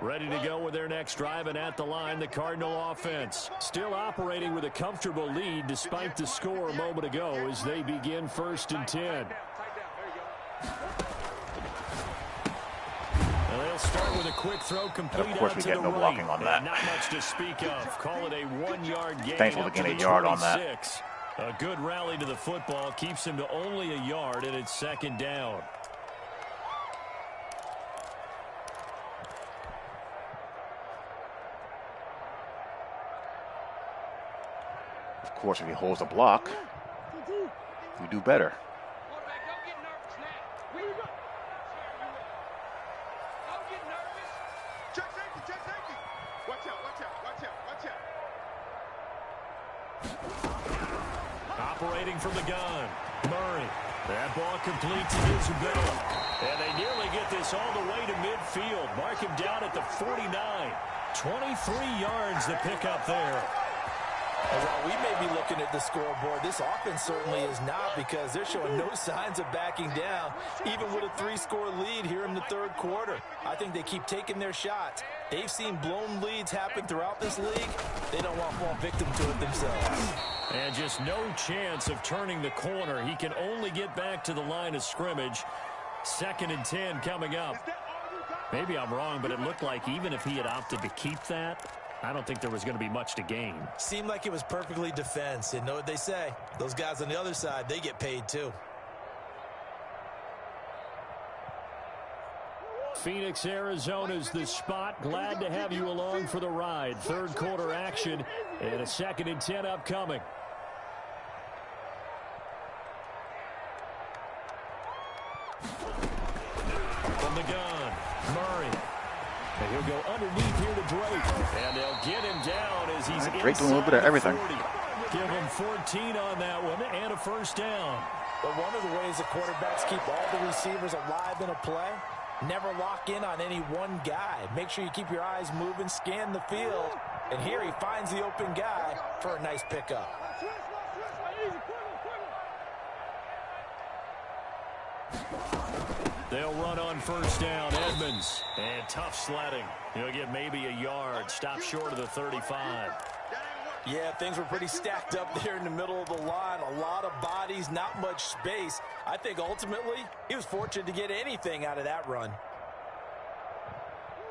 Ready to go with their next drive, and at the line, the Cardinal offense. Still operating with a comfortable lead despite the score a moment ago as they begin 1st and 10. They'll start with a quick throw complete and of course, out we to get the no right. blocking on that. Not much to speak of. Call it a 1-yard gain. Thankful to up gain to a the yard 26. on that. A good rally to the football keeps him to only a yard, and it's 2nd down. Of course, if he holds the block, we do better. Quarterback, don't get nervous now. Where you go? Don't get nervous. Check safety, check safety. Watch out, watch out, watch out, watch out. Operating from the gun, Murray. That ball completes to Isabella. And they nearly get this all the way to midfield. Mark him down at the 49. 23 yards to pick up there. And while we may be looking at the scoreboard, this offense certainly is not, because they're showing no signs of backing down, even with a 3-score lead here in the 3rd quarter. I think they keep taking their shots. They've seen blown leads happen throughout this league. They don't want to fall victim to it themselves. And just no chance of turning the corner. He can only get back to the line of scrimmage. 2nd and 10 coming up. Maybe I'm wrong, but it looked like even if he had opted to keep that, I don't think there was going to be much to gain. Seemed like it was perfectly defense. You know what they say? Those guys on the other side, they get paid too. Phoenix, Arizona's the spot. Glad to have you along for the ride. 3rd quarter action and a 2nd and 10 upcoming. From the gun, Murray. And he'll go underneath here to Drake. And they'll get him down as he's Drake doing a little bit of everything. 40. Give him 14 on that one and a 1st down. But one of the ways the quarterbacks keep all the receivers alive in a play, never lock in on any one guy. Make sure you keep your eyes moving, scan the field. And here he finds the open guy for a nice pickup. They'll run on 1st down. Edmonds. And tough sledding. He'll get maybe a yard. Stop short of the 35. Yeah, things were pretty stacked up there in the middle of the line. A lot of bodies, not much space. I think ultimately he was fortunate to get anything out of that run.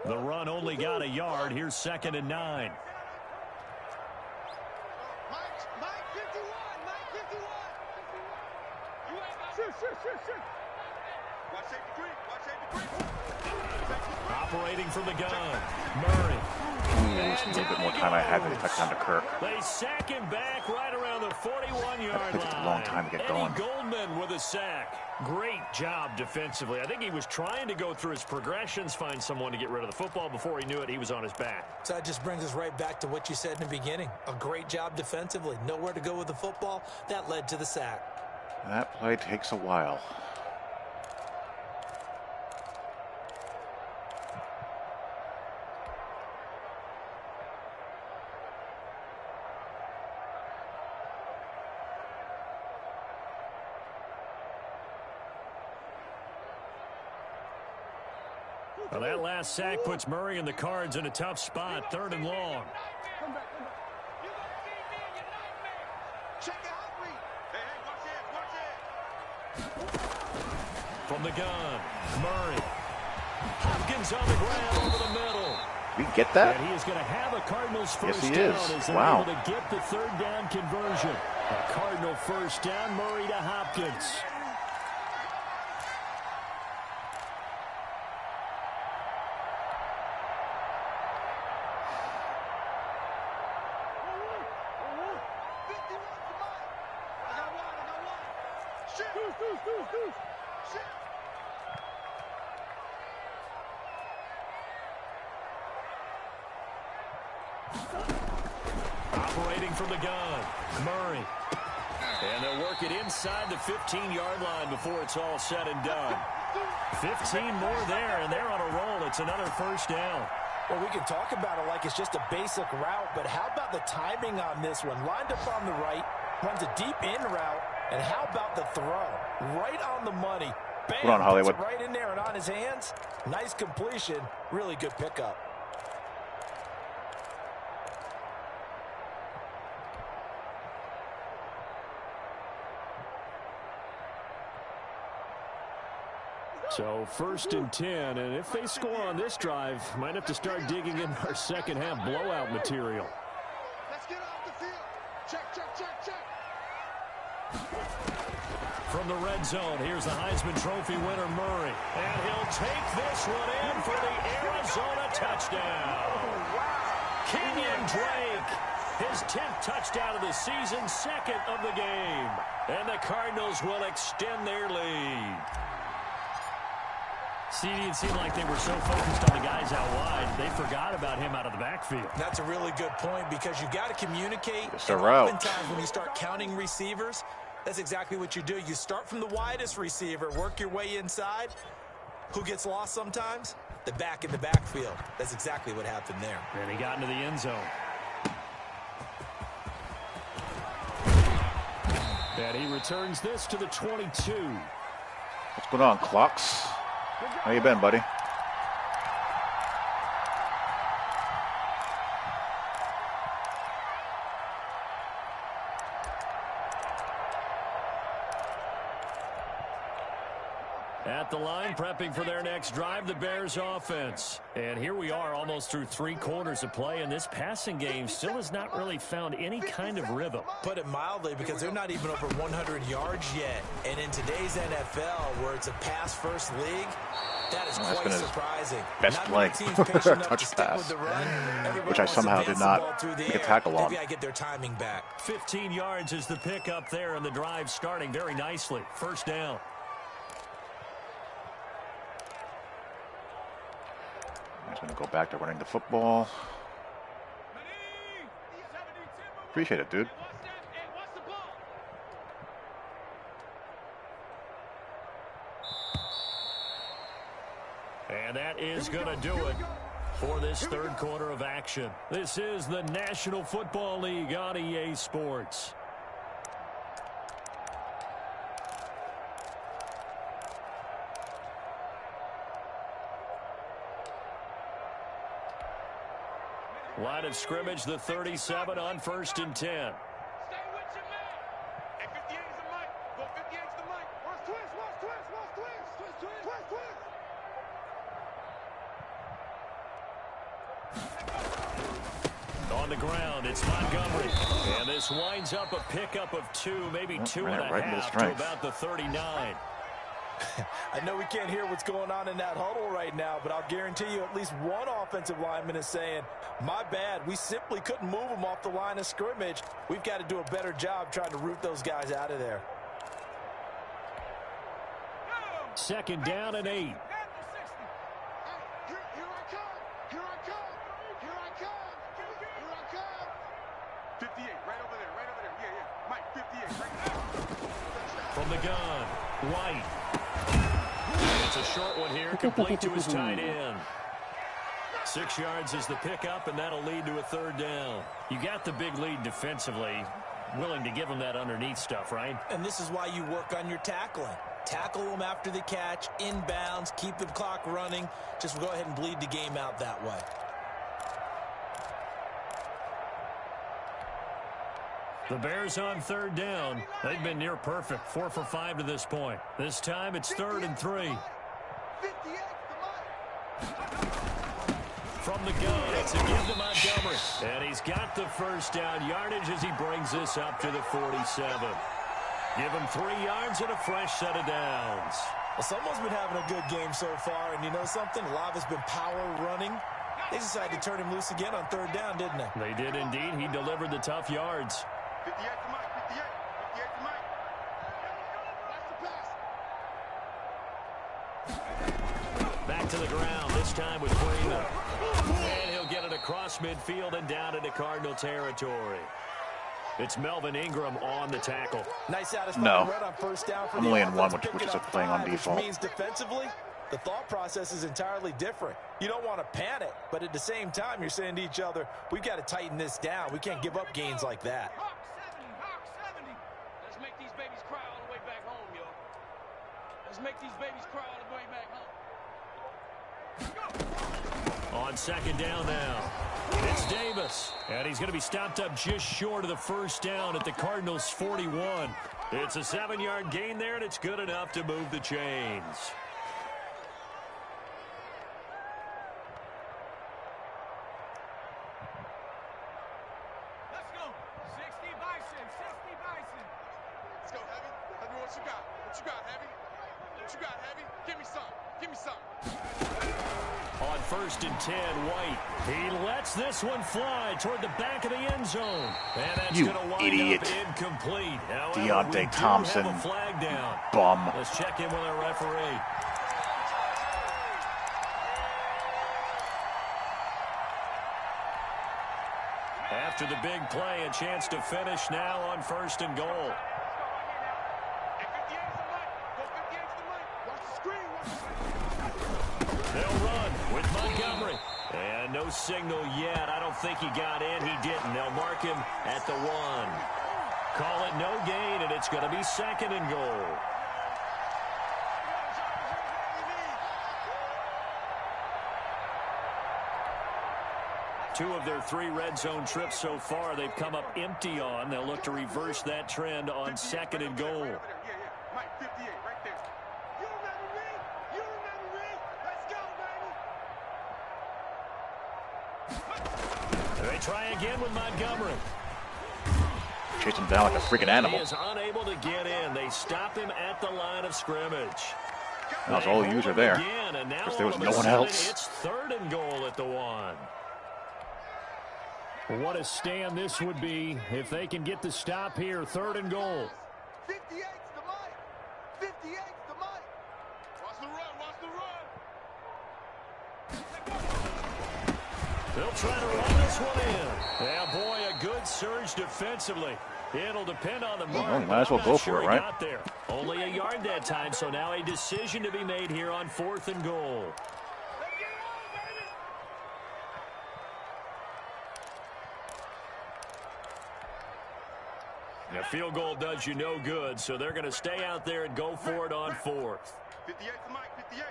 The run only got a yard. Here's 2nd and 9. Mike 51, Mike 51. You ain't got Watch safety green, watch safety green. Operating from the gun, Murray. Just a little bit more time I had with the touchdown to Kirk. They sack him back right around the 41-yard That took line. a long time to get going. Eddie Goldman with a sack. Great job defensively. I think he was trying to go through his progressions, find someone to get rid of the football. Before he knew it, he was on his back. So that just brings us right back to what you said in the beginning. A great job defensively. Nowhere to go with the football. That led to the sack. That play takes a while. Well, that last sack puts Murray and the Cards in a tough spot. 3rd and long. Check out read. Hey, watch this, watch this. From the gun, Murray. Hopkins on the ground over the middle. We get that? And he is going to have a Cardinals first Yes, he down is. as they're Wow. able to get the third down conversion. A Cardinal first down, Murray to Hopkins. Operating from the gun, Murray. And they'll work it inside the 15-yard line before it's all said and done. 15 more there, and they're on a roll. It's another first down. Well, we can talk about it like it's just a basic route, but how about the timing on this one? Lined up on the right, runs a deep in route, and how about the throw? Right on the money. Bam, Hold on, Hollywood. puts it right in there and on his hands. Nice completion. Really good pickup. So first and 10, and if they score on this drive, might have to start digging in our second half blowout material. Let's get off the field. Check, check, check, check. From the red zone, here's the Heisman Trophy winner, Murray. And he'll take this one in for the Arizona touchdown. Kenyon Drake, his 10th touchdown of the season, second of the game. And the Cardinals will extend their lead. CD, it seemed like they were so focused on the guys out wide, they forgot about him out of the backfield. That's a really good point because you've got to communicate. It's a and route. oftentimes when you start counting receivers, that's exactly what you do. You start from the widest receiver, work your way inside. Who gets lost sometimes? The back in the backfield. That's exactly what happened there. And he got into the end zone. And he returns this to the 22. What's going on, Clocks? How you been, buddy? At the line, prepping for their next drive, the Bears offense. And here we are almost through 3 quarters of play, and this passing game still has not really found any kind of rhythm. Put it mildly, because they're not even over 100 yards yet. And in today's NFL, where it's a pass-first league, that is quite surprising. Best not play. many teams patient enough Touch to stick pass. with the run. Everybody Which I wants to somehow advance did the not ball through the make a air. tackle on. They've got to get their timing back. 15 yards is the pickup there, and the drive starting very nicely. First down. He's going to go back to running the football. Appreciate it, dude. And that is going to do it for this third quarter of action. This is the National Football League on EA Sports. Line of scrimmage, the 37 on first and 10. Stay with your man. Hey, 58 is the mic. Go 58 is the mic. Watch twist, watch twist, watch twist. Twist, twist, twist, twist. On the ground, it's Montgomery. And this winds up a pickup of 2, maybe 2 and a right into the half to strength. about the 39. I know we can't hear what's going on in that huddle right now, but I'll guarantee you at least one offensive lineman is saying, my bad, we simply couldn't move them off the line of scrimmage. We've got to do a better job trying to root those guys out of there. Second down and 8. Here I come. Here I come. Here I come. Here I come. 58, right over there, right over there. Yeah, yeah. Mike, 58, right there. From the gun, White. It's a short one here, complete to his tight end. 6 yards is the pickup, and that'll lead to a third down. You got the big lead defensively, willing to give him that underneath stuff, right? And this is why you work on your tackling. Tackle them after the catch, inbounds, keep the clock running. Just go ahead and bleed the game out that way. The Bears on third down. They've been near perfect, 4 for 5 to this point. This time it's 3rd and 3. 58 is the mic. From the gun, it's a give to Montgomery. And he's got the first down yardage as he brings this up to the 47. Give him 3 yards and a fresh set of downs. Well, someone's been having a good game so far, and you know something? A lot of it's been power running. They decided to turn him loose again on 3rd down, didn't they? They did indeed. He delivered the tough yards. 58 to Mike, 58. 58 to Mike. That's the pass. Back to the ground, this time with Freeman. And he'll get it across midfield and down into Cardinal territory. It's Melvin Ingram on the tackle. Nice out of No. run on 1st down for I'm the only in offense, one, which picking is up playing on 5, default. Which means defensively, the thought process is entirely different. You don't want to panic, but at the same time, you're saying to each other, we've got to tighten this down. We can't give up gains like that. Hawk 70, Hawk 70. Let's make these babies cry all the way back home, yo. Let's make these babies cry all the way back home. On 2nd down now, it's Davis. And he's going to be stopped up just short of the first down at the Cardinals' 41. It's a 7-yard gain there, and it's good enough to move the chains. Let's go. 60 Bison, 60 Bison. Let's go, Heavy. Heavy, what you got? What you got, Heavy? What you got, Heavy? Give me some. Give me some. On 1st and 10, White. He lets this one fly toward the back of the end zone. And that's You going to wind idiot. up incomplete. However, Deontay we do Thompson. have a flag down. Bum. Let's check in with our referee. After the big play, a chance to finish now on 1st and goal. Hey, 58 is the mic. Go 58 is the mic. Watch the screen. Watch the screen. They'll run with Montgomery. And no signal yet. I don't think he got in. He didn't. They'll mark him at the 1. Call it no gain, and it's going to be 2nd and goal. Two of their 3 red zone trips so far, they've come up empty on. They'll look to reverse that trend on 2nd and goal. Yeah. Mike, 58 right there. You remember me? You remember me? Let's go, baby. They try again with Montgomery. Chase him down like a freaking animal. He is unable to get in. They stop him at the line of scrimmage. That was all user there. Again, and now Because there was all of no a one sudden, else. It's 3rd and goal at the 1. What a stand this would be if they can get the stop here. 3rd and goal. 58's the mic. 58's the mic. Watch the run. Watch the run. They'll try to run this one in. Yeah, boy, a good surge defensively. It'll depend on the mark. Well, might as well I'm go not for sure it, he right? got there. Only a yard that time, so now a decision to be made here on 4th and goal. Let's get it on, baby. The field goal does you no good, so they're going to stay out there and go for it on 4th. 58 to Mike. 58.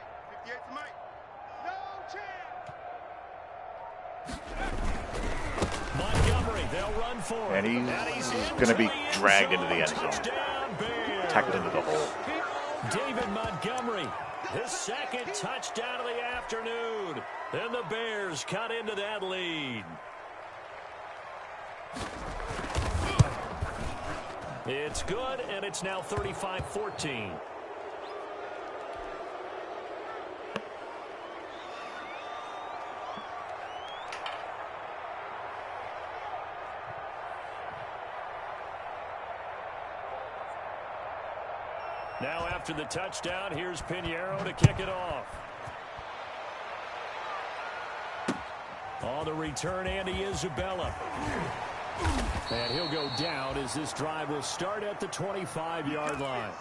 58 to Mike. No chance. Montgomery, they'll run for it. And he's going to be dragged into the end zone. Touchdown, Bears. Tackled into the hole. David Montgomery, his 2nd touchdown of the afternoon. And the Bears cut into that lead. It's good, and it's now 35-14. Now after the touchdown, here's Pinheiro to kick it off. On the return, Andy Isabella. And he'll go down as this drive will start at the 25-yard line.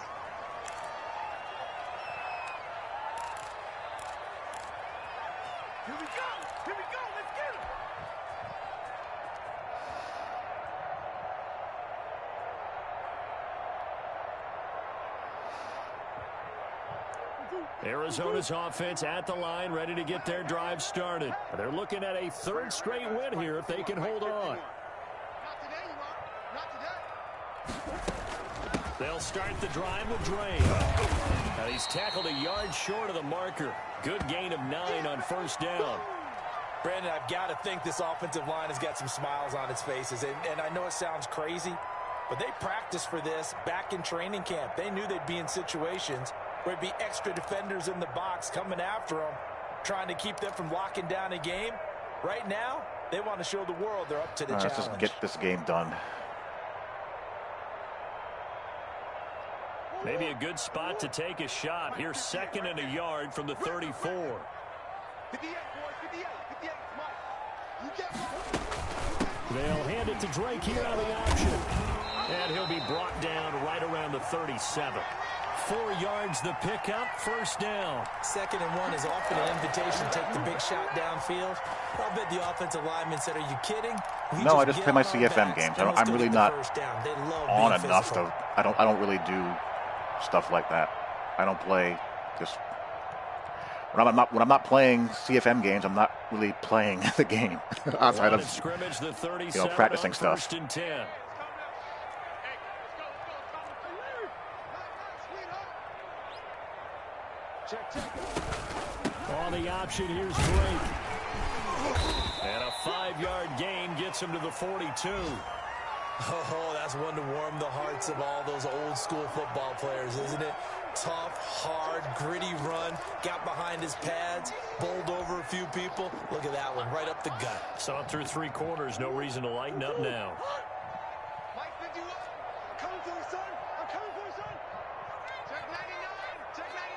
Here we go. Here we go. Let's get him. Arizona's offense at the line, ready to get their drive started. They're looking at a 3rd straight win here if they can hold on. Not today, you are. Not today. They'll start the drive with Drake. He's tackled a yard short of the marker. Good gain of 9 on first down. Brandon, I've got to think this offensive line has got some smiles on its faces. And I know it sounds crazy, but they practiced for this back in training camp. They knew they'd be in situations where it'd be extra defenders in the box coming after them, trying to keep them from locking down a game. Right now, they want to show the world they're up to the challenge. Let's just get this game done. Maybe a good spot to take a shot. Here's 2nd and a yard from the 34. 58, boys, 58, 58, Mike. They'll hand it to Drake here on the option. And he'll be brought down right around the 37. 4 yards the pickup, first down. 2nd and 1 is often an invitation to take the big shot downfield. I'll bet the offensive lineman said, "Are you kidding?" No, I just play my CFM games. I'm really not on enough to. I don't really do stuff like that. I don't play just when I'm not playing CFM games. I'm not really playing the game outside of scrimmage, the 37 practicing stuff. 1st and 10. On the option, here's Drake. And a 5-yard gain gets him to the 42. Oh, that's one to warm the hearts of all those old-school football players, isn't it? Tough, hard, gritty run. Got behind his pads, bowled over a few people. Look at that one, right up the gut. Saw it through 3 quarters. No reason to lighten up now. Mike, pick you up. I'm coming for you, son. I'm coming for you, son. Check 99. Check 99.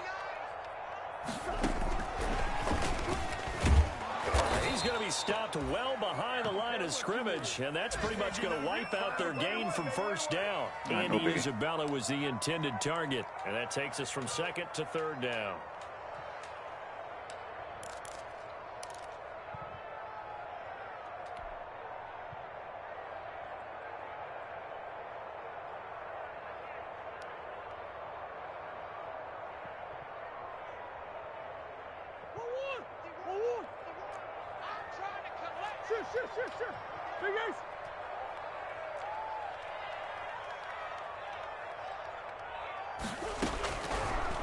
He's going to be stopped well behind the line of scrimmage, and that's pretty much going to wipe out their gain from first down. Andy Isabella was the intended target, and that takes us from 2nd to 3rd down. Sure. Big Ace.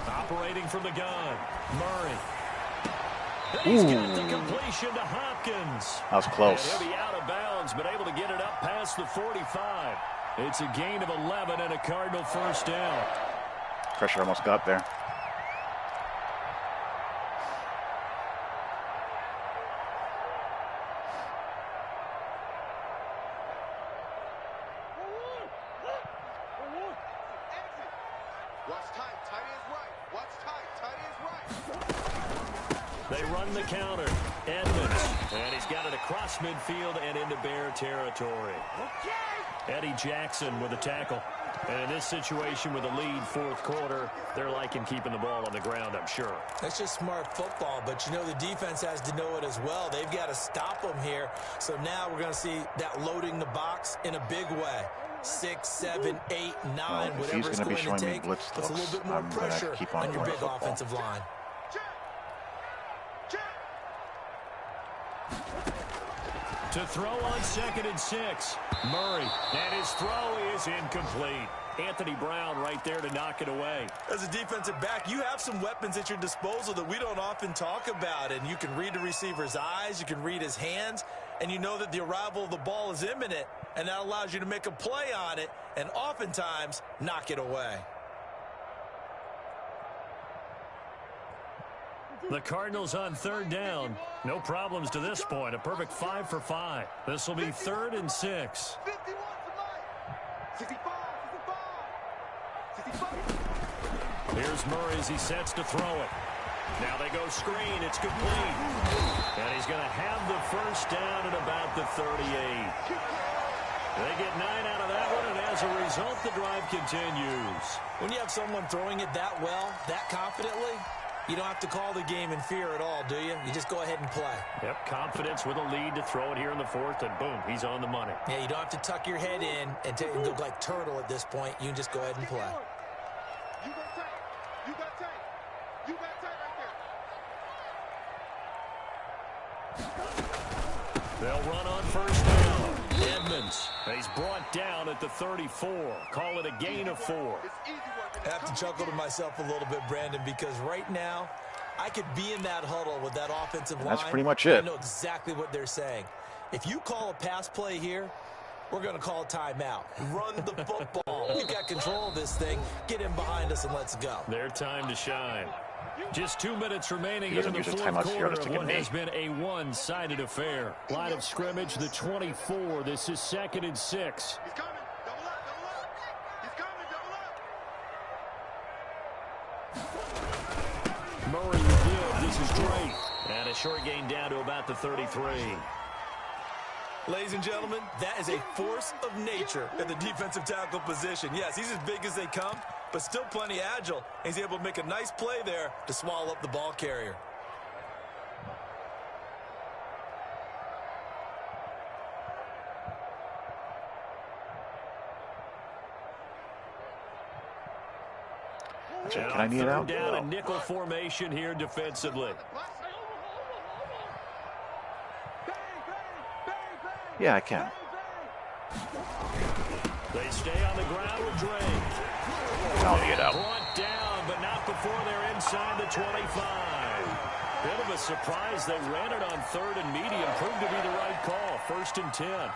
Operating from the gun, Murray. He's got the completion to Hopkins. That was close. And he'll be out of bounds, but able to get it up past the 45. It's a gain of 11 and a Cardinal first down. Pressure almost got there. They run the counter. Edmonds. And he's got it across midfield and into Bear territory. Eddie Jackson with a tackle. And in this situation with a lead 4th quarter, they're liking keeping the ball on the ground, I'm sure. That's just smart football, but you know the defense has to know it as well. They've got to stop them here. So now we're going to see that loading the box in a big way. 6, 7, 8, 9, whatever it's going to take. Puts a little bit more pressure on your big offensive line. To throw on 2nd and 6. Murray. And his throw is incomplete. Anthony Brown right there to knock it away. As a defensive back, you have some weapons at your disposal that we don't often talk about. And you can read the receiver's eyes. You can read his hands. And you know that the arrival of the ball is imminent. And that allows you to make a play on it. And oftentimes, knock it away. The Cardinals on 3rd down. No problems to this point. A perfect 5 for 5. This will be 3rd and 6. 51 to Mike. 65. Here's Murray as he sets to throw it. Now they go screen. It's complete. And he's going to have the first down at about the 38. They get 9 out of that one, and as a result, the drive continues. When you have someone throwing it that well, that confidently, you don't have to call the game in fear at all, do you? You just go ahead and play. Yep, confidence with a lead to throw it here in the 4th, and boom, he's on the money. Yeah, you don't have to tuck your head in and go like turtle at this point. You can just go ahead and play. You got tight. You got tight. You got tight right there. They'll run on first down. Edmonds. He's brought down at the 34. Call it a gain of 4. I have to chuckle to myself a little bit, Brandon, because right now I could be in that huddle with that offensive line. That's pretty much it. I know exactly what they're saying. If you call a pass play here, we're going to call a timeout. Run the football. We've got control of this thing. Get him behind us and let's go. Their time to shine. Just 2 minutes remaining in the fourth timeouts quarter here, of what has been a one-sided affair. Line of scrimmage, the 24. This is 2nd and 6. He's coming. Double up, double up. He's coming, double up. Murray will give. This is great. And a short gain down to about the 33. Ladies and gentlemen, that is a force of nature in the defensive tackle position. Yes, he's as big as they come, but still plenty agile. He's able to make a nice play there to swallow up the ball carrier. Can I knee it out? Down a nickel formation here defensively. Yeah, I can. They stay on the ground with Drake. I'll knee it out. Brought down, but not before they're inside the 25. Bit of a surprise. They ran it on 3rd and medium. Proved to be the right call. 1st and 10.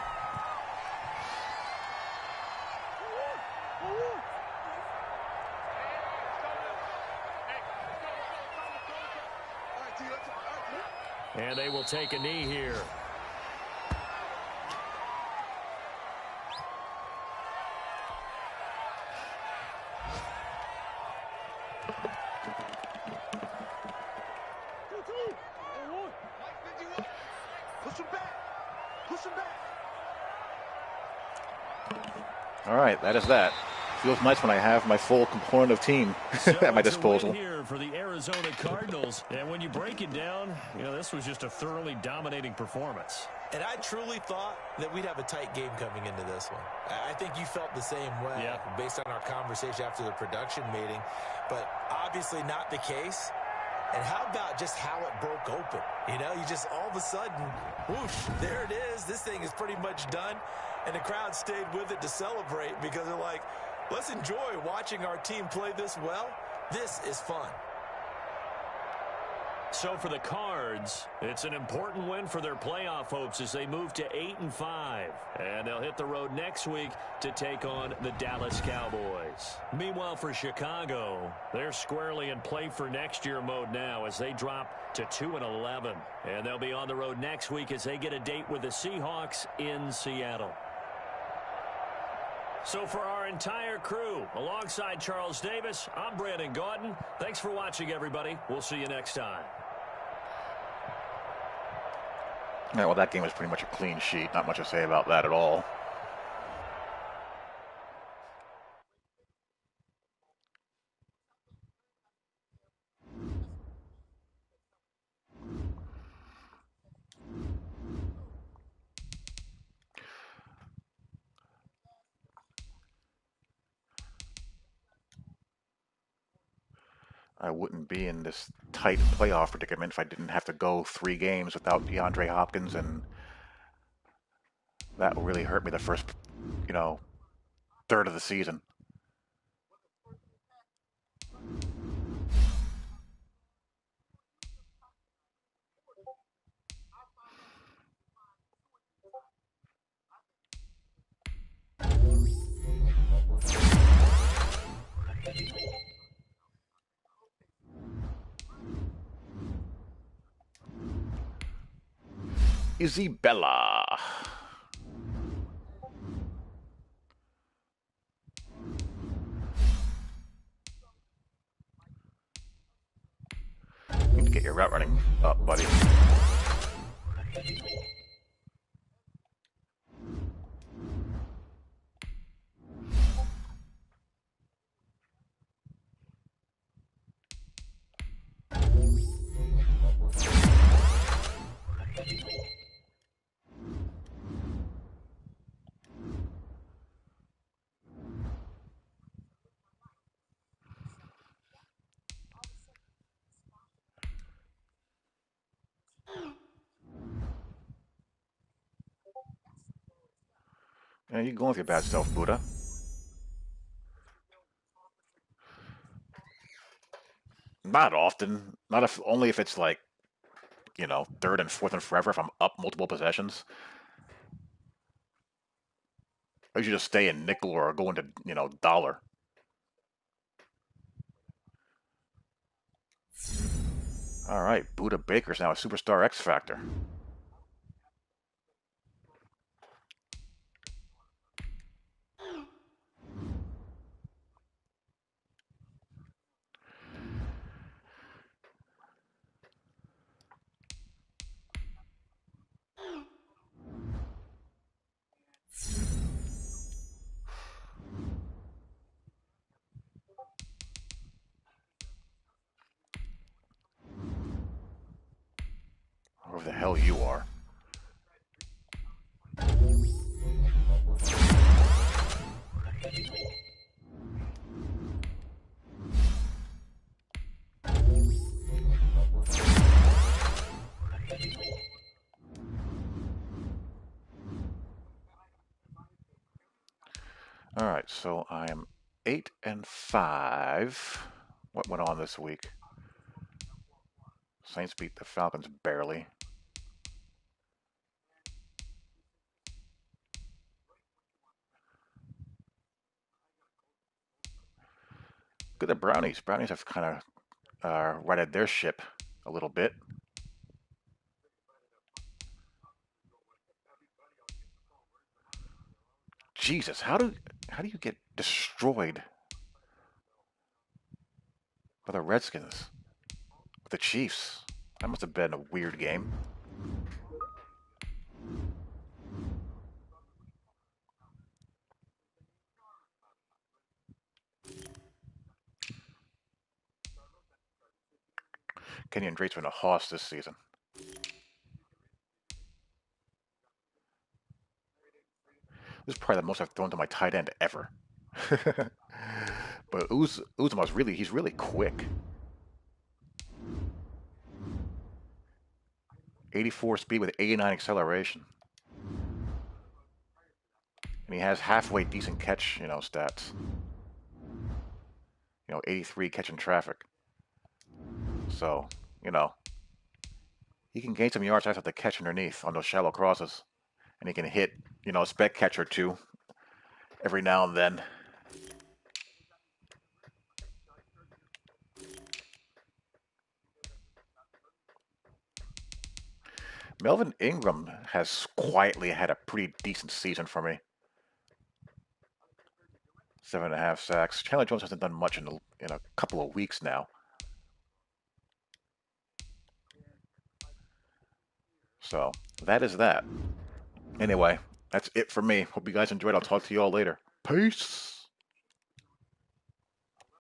And they will take a knee here. All right, that is that. Feels nice when I have my full component of team at my disposal. Here for the Arizona Cardinals, and when you break it down, you know, this was just a thoroughly dominating performance. And I truly thought that we'd have a tight game coming into this one. I think you felt the same way based on our conversation after the production meeting, but obviously not the case. And how about just how it broke open? You know, you just all of a sudden, whoosh, there it is. This thing is pretty much done. And the crowd stayed with it to celebrate because they're like, let's enjoy watching our team play this well. This is fun. So for the Cards, it's an important win for their playoff hopes as they move to 8-5. And they'll hit the road next week to take on the Dallas Cowboys. Meanwhile, for Chicago, they're squarely in play for next year mode now as they drop to 2-11. And they'll be on the road next week as they get a date with the Seahawks in Seattle. So for our entire crew, alongside Charles Davis, I'm Brandon Gaudin. Thanks for watching, everybody. We'll see you next time. Yeah, well, that game was pretty much a clean sheet. Not much to say about that at all. I wouldn't be in this tight playoff predicament if I didn't have to go 3 games without DeAndre Hopkins, and that will really hurt me the first, third of the season. Isabella. You need to get your route running up, buddy. Yeah, you can go with your bad self, Buddha. Not often. Not if only if it's like, third and fourth and forever. If I'm up multiple possessions, I usually just stay in nickel or go into dollar. All right, Buddha Baker's now a superstar X Factor. Whoever the hell you are. All right, so I am 8-5. What went on this week? Saints beat the Falcons barely. Good at Brownies. Brownies have kind of righted their ship a little bit. Jesus, how do you get destroyed by the Redskins? The Chiefs. That must have been a weird game. Kenyon Drake's been a hoss this season. This is probably the most I've thrown to my tight end ever. But Uzomah's he's really quick. 84 speed with 89 acceleration. And he has halfway decent catch, stats. 83 catching traffic. So, he can gain some yards after the catch underneath on those shallow crosses. And he can hit, a spec catch or two every now and then. Melvin Ingram has quietly had a pretty decent season for me. 7.5 sacks. Chandler Jones hasn't done much in a couple of weeks now. So that is that. Anyway, that's it for me. Hope you guys enjoyed. I'll talk to you all later. Peace.